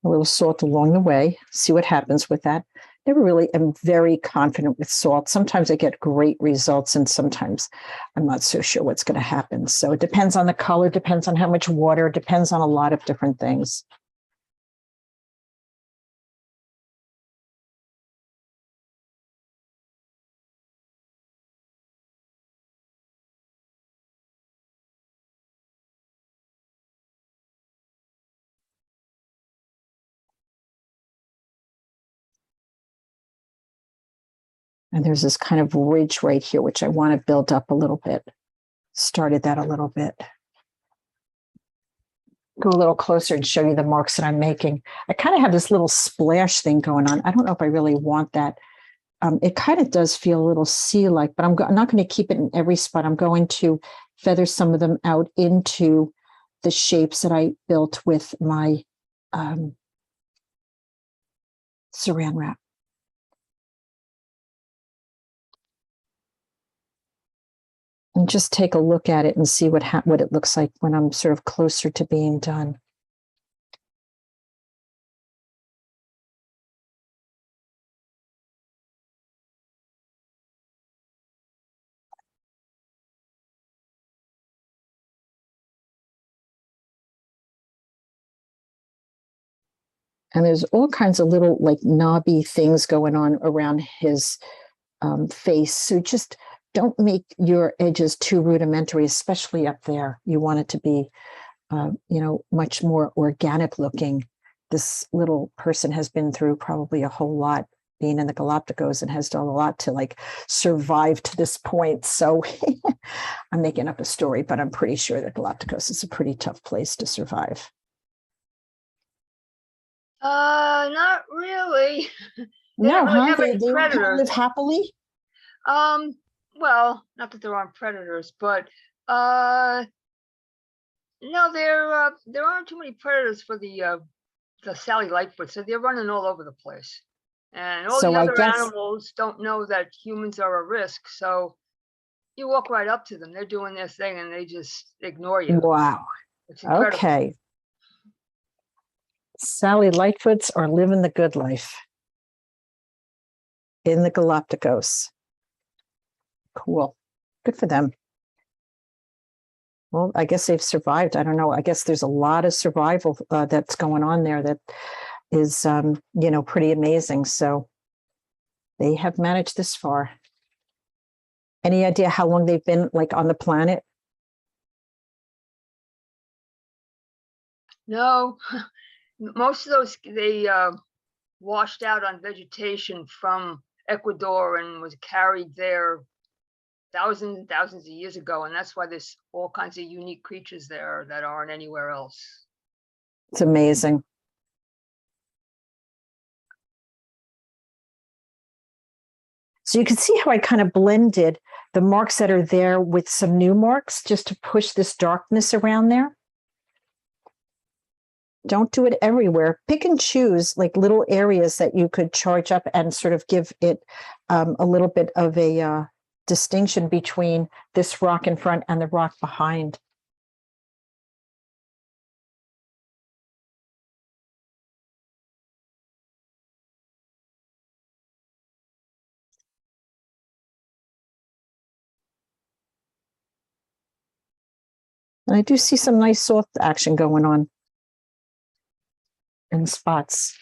a little salt along the way, see what happens with that. Never really am very confident with salt. Sometimes I get great results and sometimes I'm not so sure what's going to happen. So it depends on the color, depends on how much water, depends on a lot of different things. And there's this kind of ridge right here, which I want to build up a little bit. Started that a little bit. Go a little closer and show you the marks that I'm making. I kind of have this little splash thing going on. I don't know if I really want that. It kind of does feel a little sea-like, but I'm not going to keep it in every spot. I'm going to feather some of them out into the shapes that I built with my saran wrap. And just take a look at it and see what it looks like when I'm sort of closer to being done. And there's all kinds of little like knobby things going on around his face. So just don't make your edges too rudimentary, especially up there. You want it to be, much more organic looking. This little person has been through probably a whole lot being in the Galapagos and has done a lot to like survive to this point. So I'm making up a story, but I'm pretty sure that Galapagos is a pretty tough place to survive. Not really. They No, don't really huh? have any They kind of predators. live happily. Well, not that there aren't predators, but no, there aren't too many predators for the Sally Lightfoot, so they're running all over the place. And all So the I other guess, animals don't know that humans are a risk, so you walk right up to them. They're doing their thing and they just ignore you. wow. It's incredible. Okay. Sally Lightfoots are living the good life in the Galapagos. Cool. Good for them. Well, I guess they've survived. I don't know. I guess there's a lot of survival that's going on there that is, pretty amazing. So they have managed this far. Any idea how long they've been like on the planet? No, most of those they washed out on vegetation from Ecuador and was carried there thousands and thousands of years ago, and that's why there's all kinds of unique creatures there that aren't anywhere else. It's amazing. So you can see how I kind of blended the marks that are there with some new marks just to push this darkness around there. Don't do it everywhere. Pick and choose like little areas that you could charge up and sort of give it a little bit of a distinction between this rock in front and the rock behind. And I do see some nice soft action going on in spots.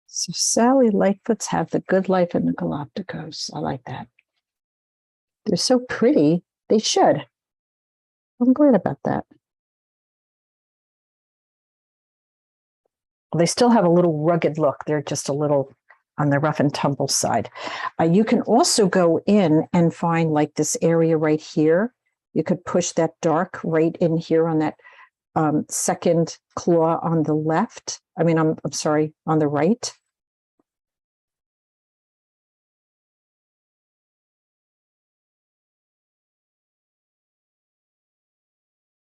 So Sally Lightfoots have the good life in the Galapagos. I like that. They're so pretty. They should. I'm glad about that. They still have a little rugged look. They're just a little on the rough and tumble side. You can also go in and find like this area right here. You could push that dark right in here on that second claw on the left. I'm sorry, on the right.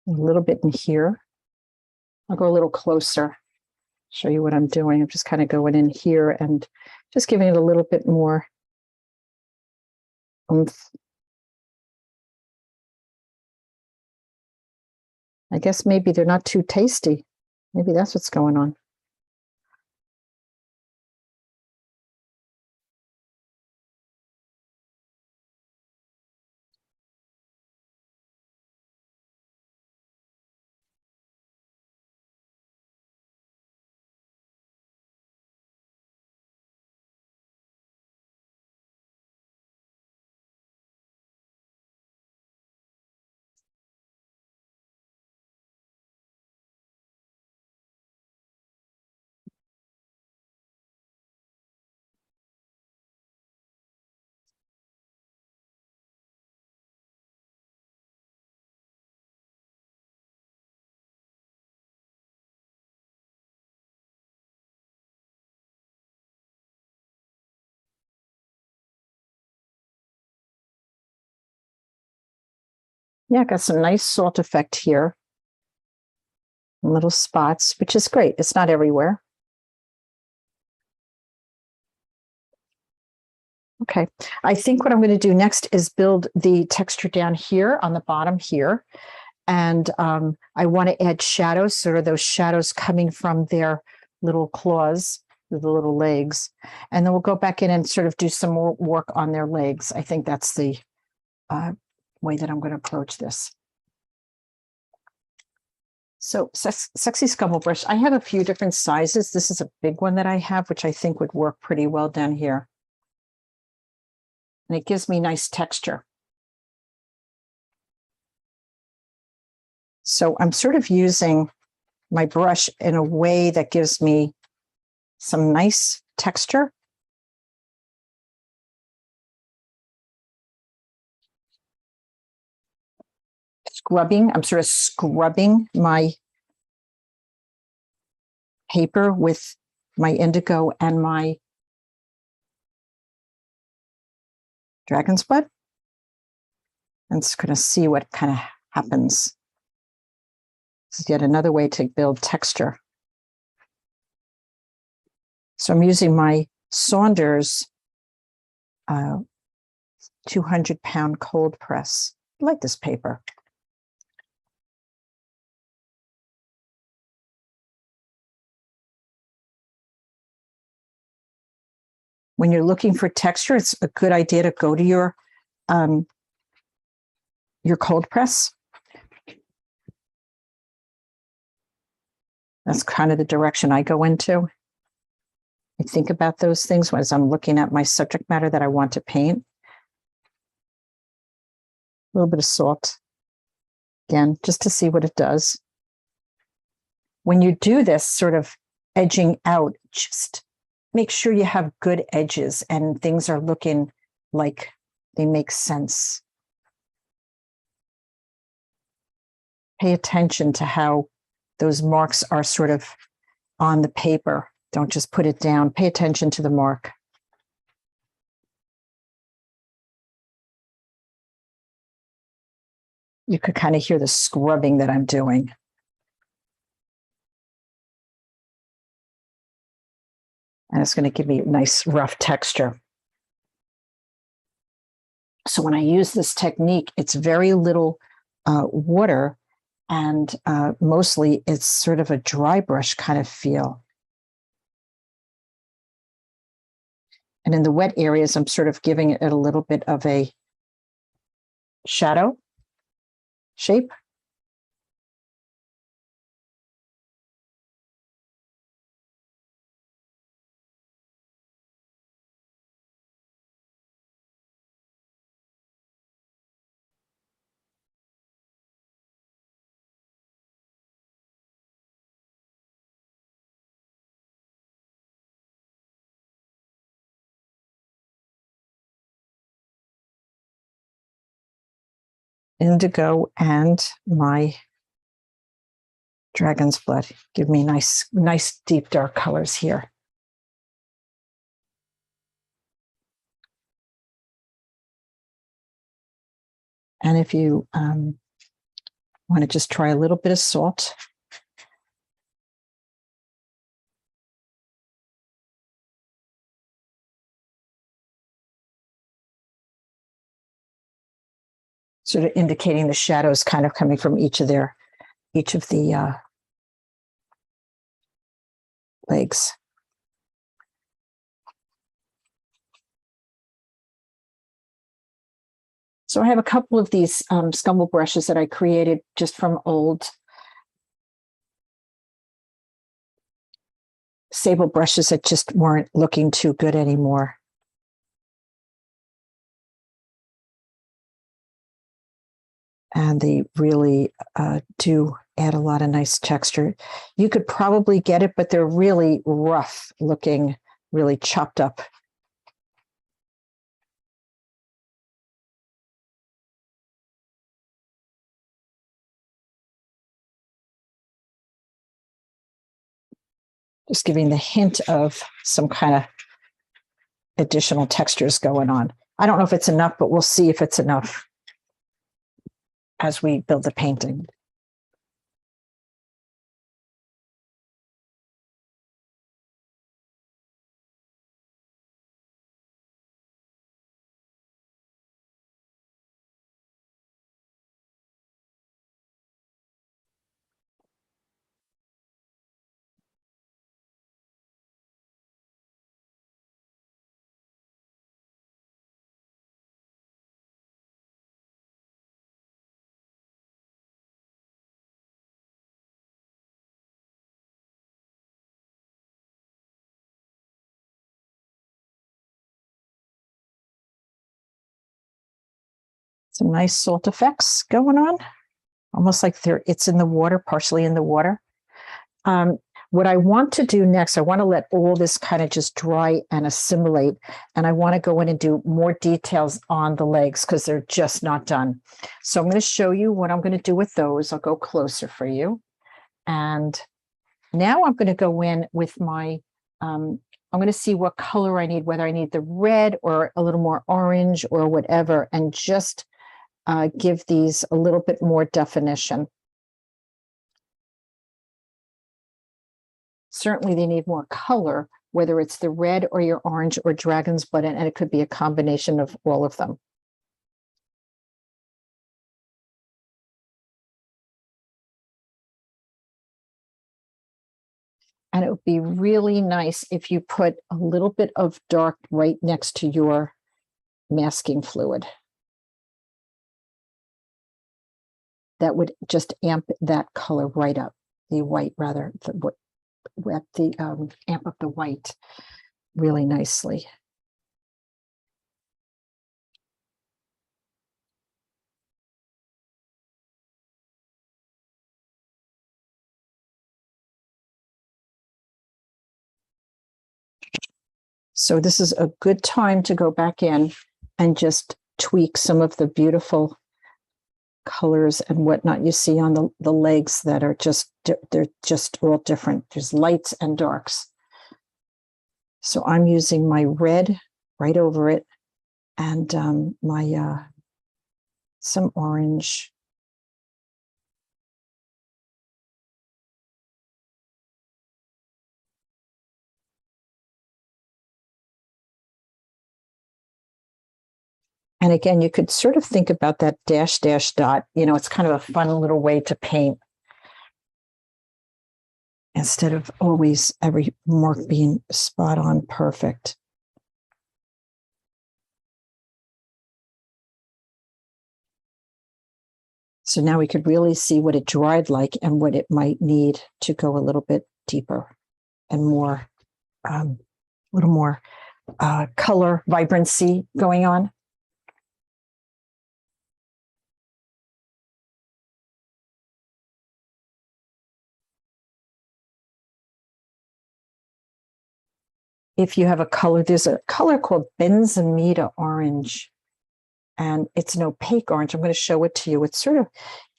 A little bit in here. I'll go a little closer. show you what I'm doing. I'm just kind of going in here and just giving it a little bit more oomph. I guess maybe they're not too tasty. Maybe that's what's going on. Yeah, got some nice salt effect here. Little spots, which is great. It's not everywhere. Okay, I think what I'm going to do next is build the texture down here on the bottom here. And I want to add shadows, sort of those shadows coming from their little claws, the little legs. And then we'll go back in and sort of do some more work on their legs. I think that's the way that I'm going to approach this. So Sexy Scumble Brush, I have a few different sizes. This is a big one that I have, which I think would work pretty well down here. And it gives me nice texture. So I'm sort of using my brush in a way that gives me some nice texture. Scrubbing, I'm sort of scrubbing my paper with my indigo and my dragon's blood. And just going to see what kind of happens. This is yet another way to build texture. So I'm using my Saunders 200-pound cold press. I like this paper. When you're looking for texture, it's a good idea to go to your cold press. That's kind of the direction I go into. I think about those things as I'm looking at my subject matter that I want to paint. A little bit of salt, again, just to see what it does. When you do this sort of edging out, just make sure you have good edges and things are looking like they make sense. Pay attention to how those marks are sort of on the paper. Don't just put it down. Pay attention to the mark. You could kind of hear the scrubbing that I'm doing. And it's going to give me a nice rough texture. So when I use this technique, it's very little water, and mostly it's sort of a dry brush kind of feel. And in the wet areas, I'm sort of giving it a little bit of a shadow shape. Indigo and my dragon's blood give me nice deep dark colors here. And if you want to just try a little bit of salt, sort of indicating the shadows kind of coming from each of the legs. So I have a couple of these scumble brushes that I created just from old sable brushes that just weren't looking too good anymore. And they really do add a lot of nice texture. You could probably get it, but they're really rough looking, really chopped up. Just giving the hint of some kind of additional textures going on. I don't know if it's enough, but we'll see if it's enough as we build the painting. Some nice salt effects going on, almost like it's in the water, partially in the water. What I want to do next, I want to let all this kind of just dry and assimilate. And I want to go in and do more details on the legs because they're just not done. So I'm going to show you what I'm going to do with those. I'll go closer for you. And now I'm going to go in with my, I'm going to see what color I need, whether I need the red or a little more orange or whatever, and just give these a little bit more definition. Certainly they need more color, whether it's the red or your orange or dragon's blood, and it could be a combination of all of them. And it would be really nice if you put a little bit of dark right next to your masking fluid. That would just amp that color right up, the white rather, amp up the white really nicely. So this is a good time to go back in and just tweak some of the beautiful colors and whatnot you see on the legs that are they're just all different. There's lights and darks. So I'm using my red right over it and my some orange. And again, you could sort of think about that dash, dash, dot. You know, it's kind of a fun little way to paint instead of always every mark being spot on perfect. So now we could really see what it dried like and what it might need to go a little bit deeper and more, a little more color vibrancy going on. If you have a color, there's a color called benzimida orange, and it's an opaque orange. I'm going to show it to you. It sort of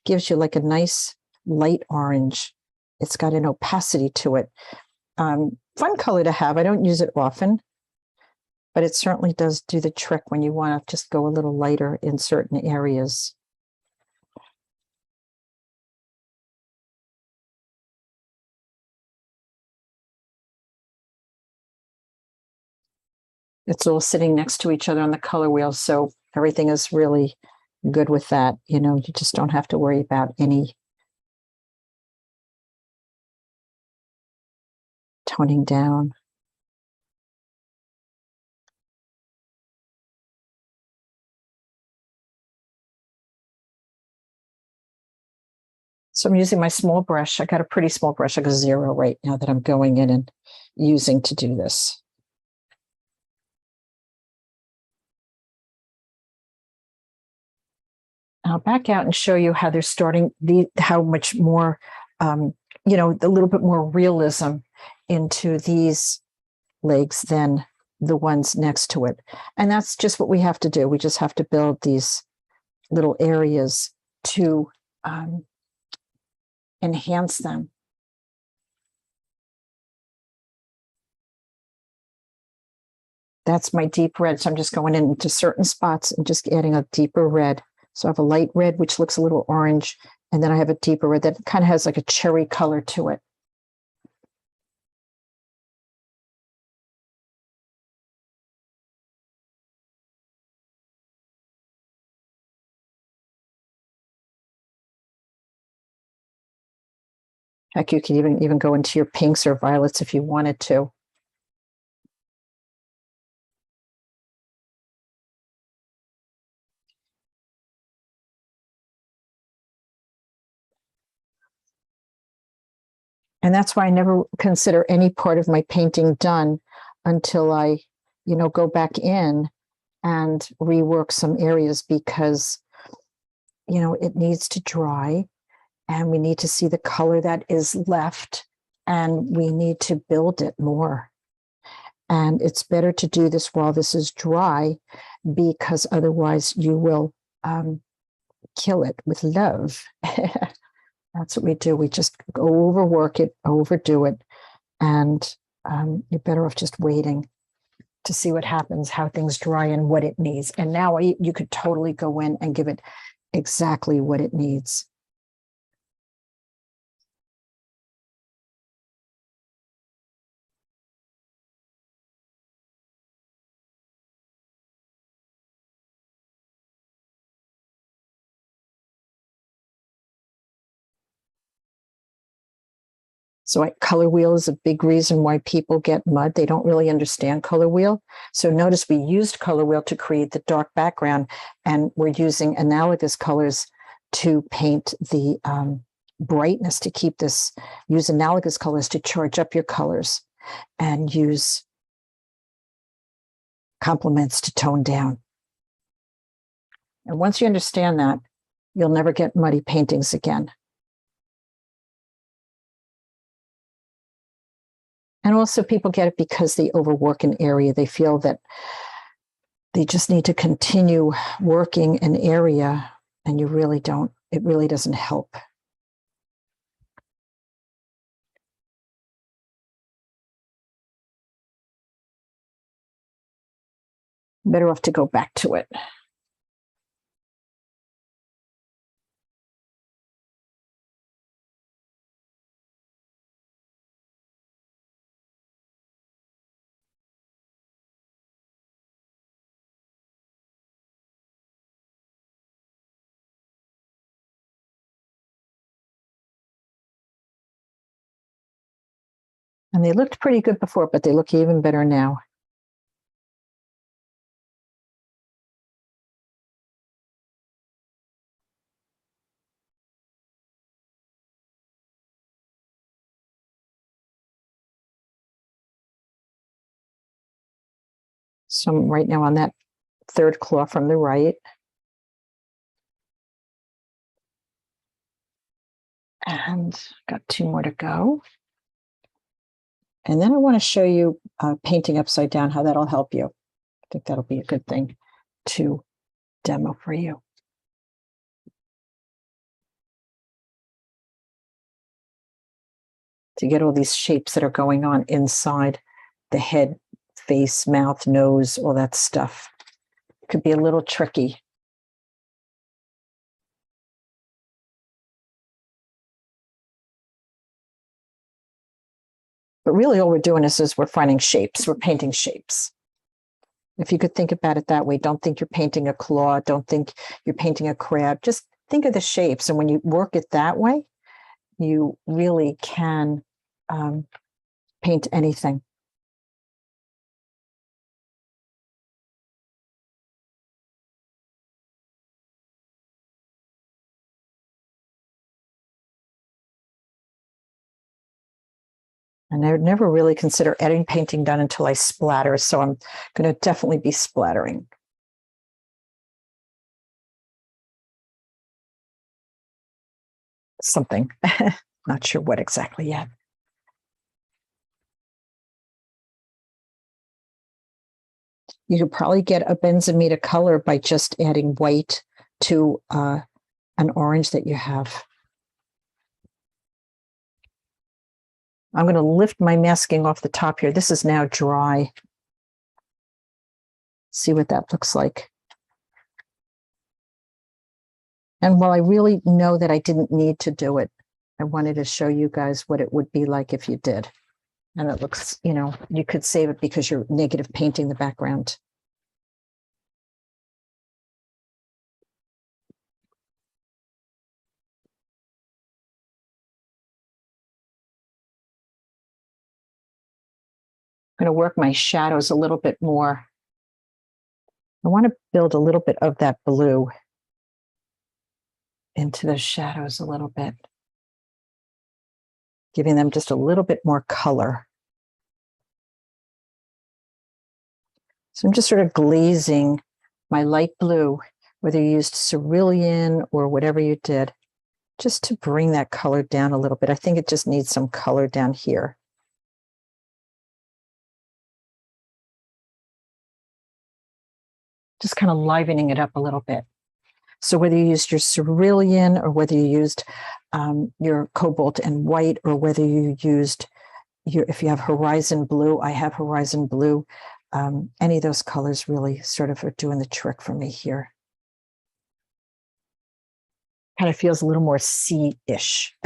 gives you like a nice light orange. It's got an opacity to it. Fun color to have. I don't use it often, but it certainly does do the trick when you want to just go a little lighter in certain areas. It's all sitting next to each other on the color wheel, so everything is really good with that. You know, you just don't have to worry about any toning down. So I'm using my small brush. I got a pretty small brush, like a 0 right now that I'm going in and using to do this. I'll back out and show you how they're starting how much more, you know, a little bit more realism into these legs than the ones next to it. And that's just what we have to do. We just have to build these little areas to enhance them. That's my deep red. So I'm just going into certain spots and just adding a deeper red. So I have a light red, which looks a little orange. And then I have a deeper red that kind of has like a cherry color to it. Heck, you can even go into your pinks or violets if you wanted to. And that's why I never consider any part of my painting done until I, you know, go back in and rework some areas, because, you know, it needs to dry and we need to see the color that is left and we need to build it more. And it's better to do this while this is dry, because otherwise you will kill it with love. That's what we do. We just overwork it, overdo it. And you're better off just waiting to see what happens, how things dry and what it needs. And now you could totally go in and give it exactly what it needs. So color wheel is a big reason why people get mud. They don't really understand color wheel. So notice we used color wheel to create the dark background, and we're using analogous colors to paint the brightness, to keep this, use analogous colors to charge up your colors, and use complements to tone down. And once you understand that, you'll never get muddy paintings again. And also people get it because they overwork an area. They feel that they just need to continue working an area, and you really don't. It really doesn't help. Better off to go back to it. And they looked pretty good before, but they look even better now. So I'm right now on that third claw from the right. And got 2 more to go. And then I want to show you painting upside down, how that'll help you. I think that'll be a good thing to demo for you. To get all these shapes that are going on inside the head, face, mouth, nose, all that stuff. It could be a little tricky. But really all we're doing is we're finding shapes. We're painting shapes. If you could think about it that way, don't think you're painting a claw, don't think you're painting a crab, just think of the shapes. And when you work it that way, you really can paint anything. And I would never really consider any painting done until I splatter. So I'm going to definitely be splattering. Something. Not sure what exactly yet. You could probably get a benzimida color by just adding white to an orange that you have. I'm going to lift my masking off the top here. This is now dry. See what that looks like. And while I really know that I didn't need to do it, I wanted to show you guys what it would be like if you did. And it looks, you know, you could save it because you're negative painting the background. I'm going to work my shadows a little bit more. I want to build a little bit of that blue into the shadows a little bit, giving them just a little bit more color. So I'm just sort of glazing my light blue, whether you used cerulean or whatever you did, just to bring that color down a little bit. I think it just needs some color down here. Just kind of livening it up a little bit. So whether you used your cerulean or whether you used your cobalt and white, or whether you used if you have horizon blue, I have horizon blue, any of those colors really sort of are doing the trick for me here. Kind of feels a little more sea-ish.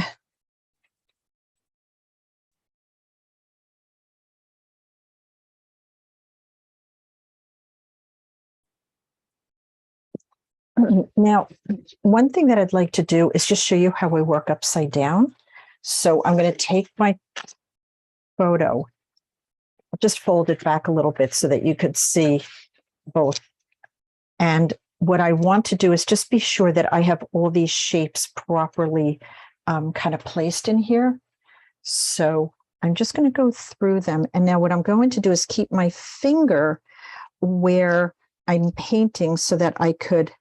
Now, one thing that I'd like to do is just show you how I work upside down. So I'm going to take my photo, just fold it back a little bit so that you could see both. And what I want to do is just be sure that I have all these shapes properly kind of placed in here. So I'm just going to go through them. And now what I'm going to do is keep my finger where I'm painting so that I could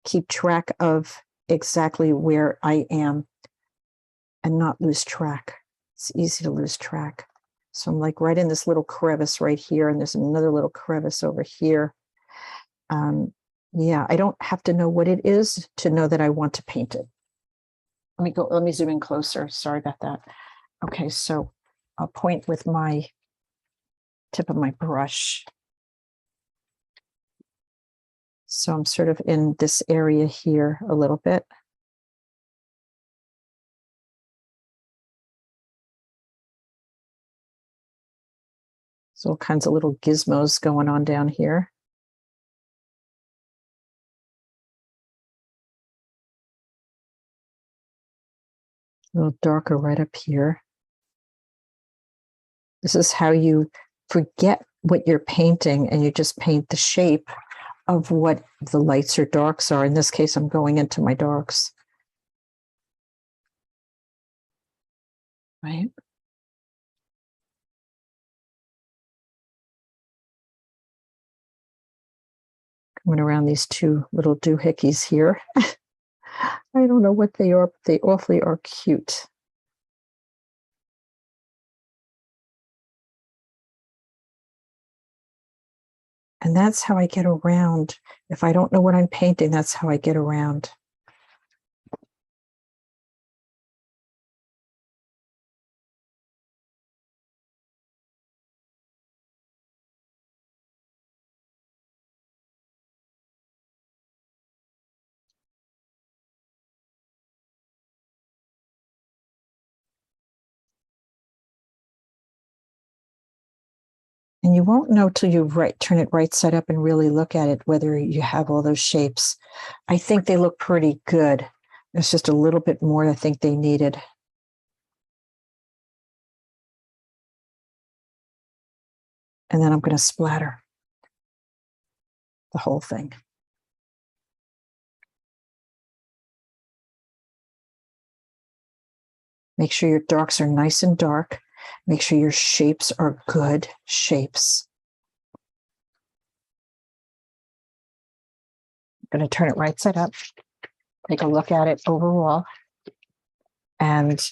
keep track of exactly where I am and not lose track. It's easy to lose track. So I'm like right in this little crevice right here, and there's another little crevice over here. Yeah, I don't have to know what it is to know that I want to paint it. Let me zoom in closer. Sorry about that. Okay, so I'll point with my tip of my brush. So I'm sort of in this area here a little bit. So all kinds of little gizmos going on down here. A little darker right up here. This is how you forget what you're painting and you just paint the shape of what the lights or darks are. In this case, I'm going into my darks. Right? Coming around these two little doohickeys here. I don't know what they are, but they awfully are cute. And that's how I get around. If I don't know what I'm painting, that's how I get around. And you won't know till you turn it right side up and really look at it, whether you have all those shapes. I think they look pretty good. There's just a little bit more I think they needed. And then I'm going to splatter the whole thing. Make sure your darks are nice and dark. Make sure your shapes are good shapes. I'm going to turn it right side up, take a look at it overall, and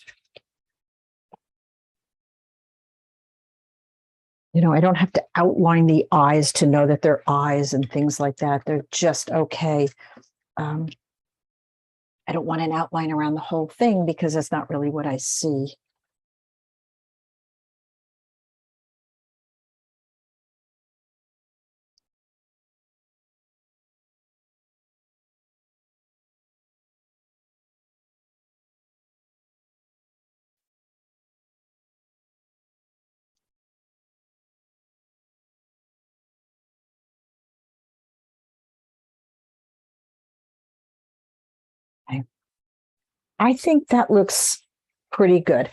I don't have to outline the eyes to know that they're eyes and things like that. They're just okay. I don't want an outline around the whole thing because that's not really what I see. Okay. I think that looks pretty good.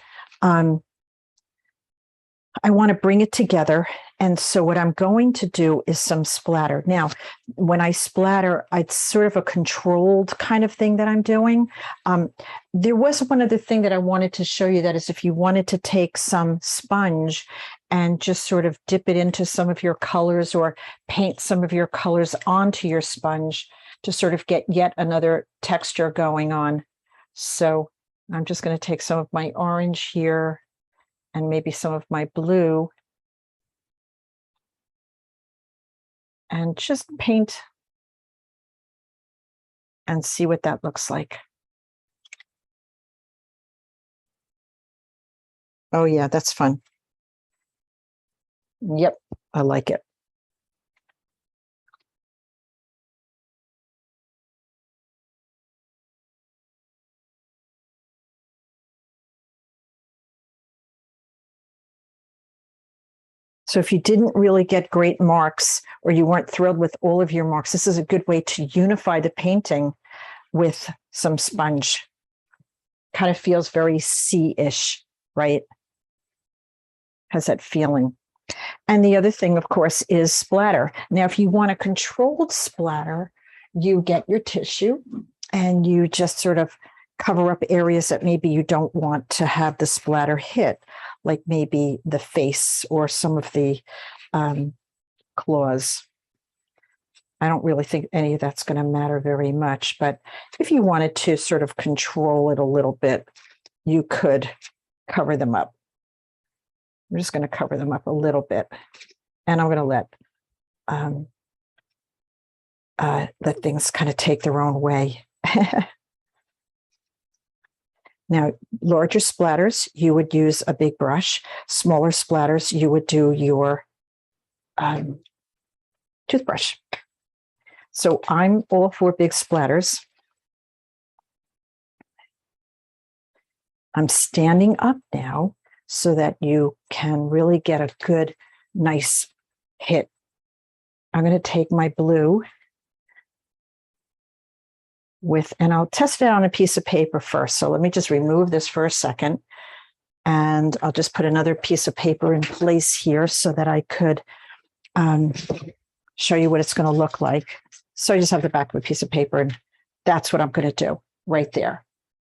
I want to bring it together. And so what I'm going to do is some splatter. Now, when I splatter, it's sort of a controlled kind of thing that I'm doing. There was one other thing that I wanted to show you, that is if you wanted to take some sponge and just sort of dip it into some of your colors or paint some of your colors onto your sponge to sort of get yet another texture going on. So I'm just going to take some of my orange here and maybe some of my blue and just paint and see what that looks like. Oh yeah, that's fun. Yep, I like it. So if you didn't really get great marks or you weren't thrilled with all of your marks, this is a good way to unify the painting with some sponge. Kind of feels very sea-ish, right? Has that feeling. And the other thing, of course, is splatter. Now, if you want a controlled splatter, you get your tissue and you just sort of cover up areas that maybe you don't want to have the splatter hit, like maybe the face or some of the claws. I don't really think any of that's going to matter very much, but if you wanted to sort of control it a little bit, you could cover them up. I'm just going to cover them up a little bit, and I'm going to let things kind of take their own way. Now, larger splatters, you would use a big brush. Smaller splatters, you would do your toothbrush. So I'm all for big splatters. I'm standing up now so that you can really get a good, nice hit. I'm going to take my blue and I'll test it on a piece of paper first. So let me just remove this for a second. And I'll just put another piece of paper in place here so that I could show you what it's going to look like. So I just have the back of a piece of paper, and that's what I'm going to do right there.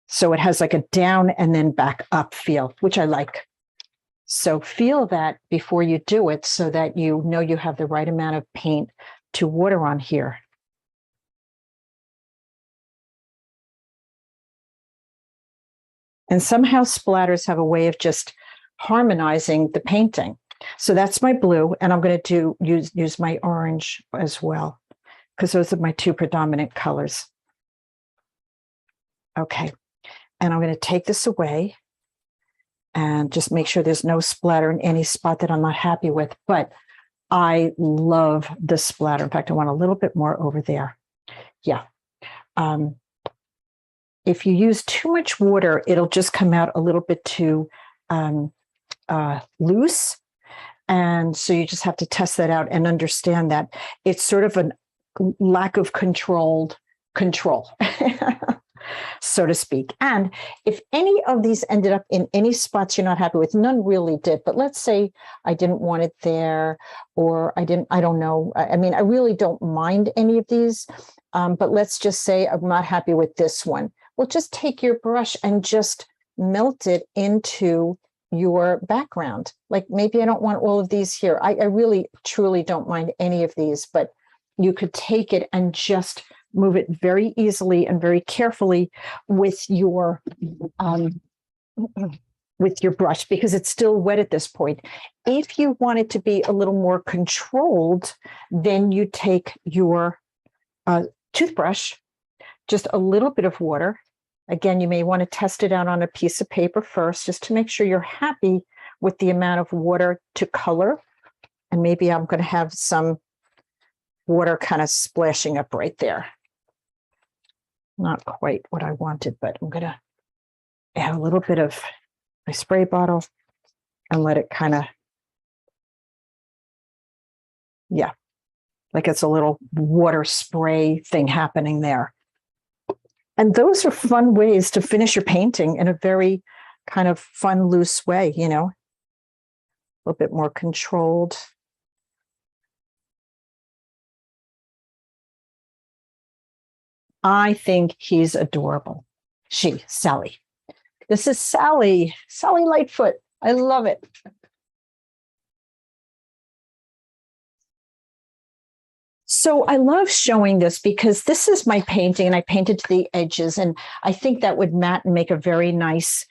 So it has like a down and then back up feel, which I like. So feel that before you do it so that you know you have the right amount of paint to water on here. And somehow splatters have a way of just harmonizing the painting. So that's my blue, and I'm going to use my orange as well, because those are my two predominant colors. Okay, and I'm going to take this away and just make sure there's no splatter in any spot that I'm not happy with. But I love the splatter. In fact, I want a little bit more over there. Yeah. If you use too much water, it'll just come out a little bit too loose. And so you just have to test that out and understand that it's sort of a lack of control, so to speak. And if any of these ended up in any spots you're not happy with, none really did, but let's say I didn't want it there, or I don't know. I mean, I really don't mind any of these, but let's just say I'm not happy with this one. Well, just take your brush and just melt it into your background. Like maybe I don't want all of these here. I really, truly don't mind any of these, but you could take it and just move it very easily and very carefully with your brush, because it's still wet at this point. If you want it to be a little more controlled, then you take your toothbrush, just a little bit of water. Again, you may want to test it out on a piece of paper first, just to make sure you're happy with the amount of water to color. And maybe I'm going to have some water kind of splashing up right there. Not quite what I wanted, but I'm going to add a little bit of my spray bottle and let it kind of, yeah, like it's a little water spray thing happening there. And those are fun ways to finish your painting in a very kind of fun, loose way, you know, a little bit more controlled. I think he's adorable. Sally. This is Sally Lightfoot. I love it. So I love showing this because this is my painting and I painted to the edges, and I think that would matte and make a very nice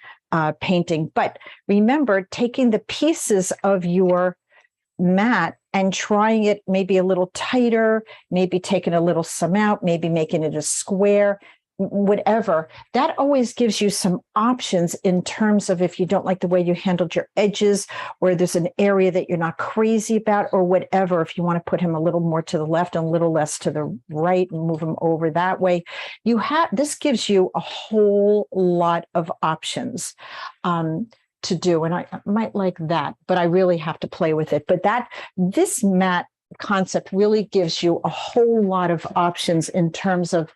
painting. But remember, taking the pieces of your matte and trying it maybe a little tighter, maybe taking a little some out, maybe making it a square, whatever, that always gives you some options in terms of if you don't like the way you handled your edges, or there's an area that you're not crazy about, or whatever, if you want to put him a little more to the left and a little less to the right and move him over that way, this gives you a whole lot of options to do. And I might like that, but I really have to play with it. But this matte concept really gives you a whole lot of options in terms of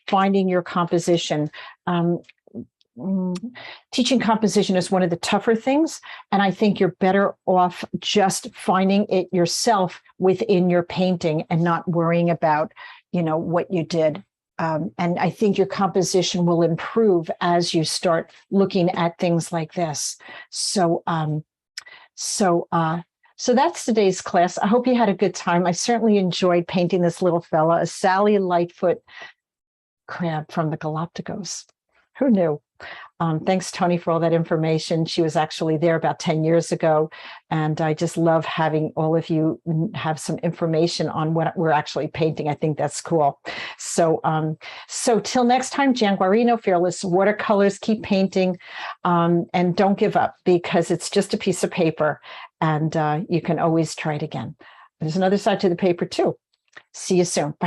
finding your composition. Teaching composition is one of the tougher things, and I think you're better off just finding it yourself within your painting and not worrying about, you know, what you did. And I think your composition will improve as you start looking at things like this. So that's today's class. I hope you had a good time. I certainly enjoyed painting this little fella, a Sally Lightfoot crab from the Galapagos. Who knew? Thanks, Tony, for all that information. She was actually there about 10 years ago. And I just love having all of you have some information on what we're actually painting. I think that's cool. So till next time, Jan Guarino, Fearless Watercolors, keep painting and don't give up, because it's just a piece of paper and you can always try it again. There's another side to the paper too. See you soon. Bye.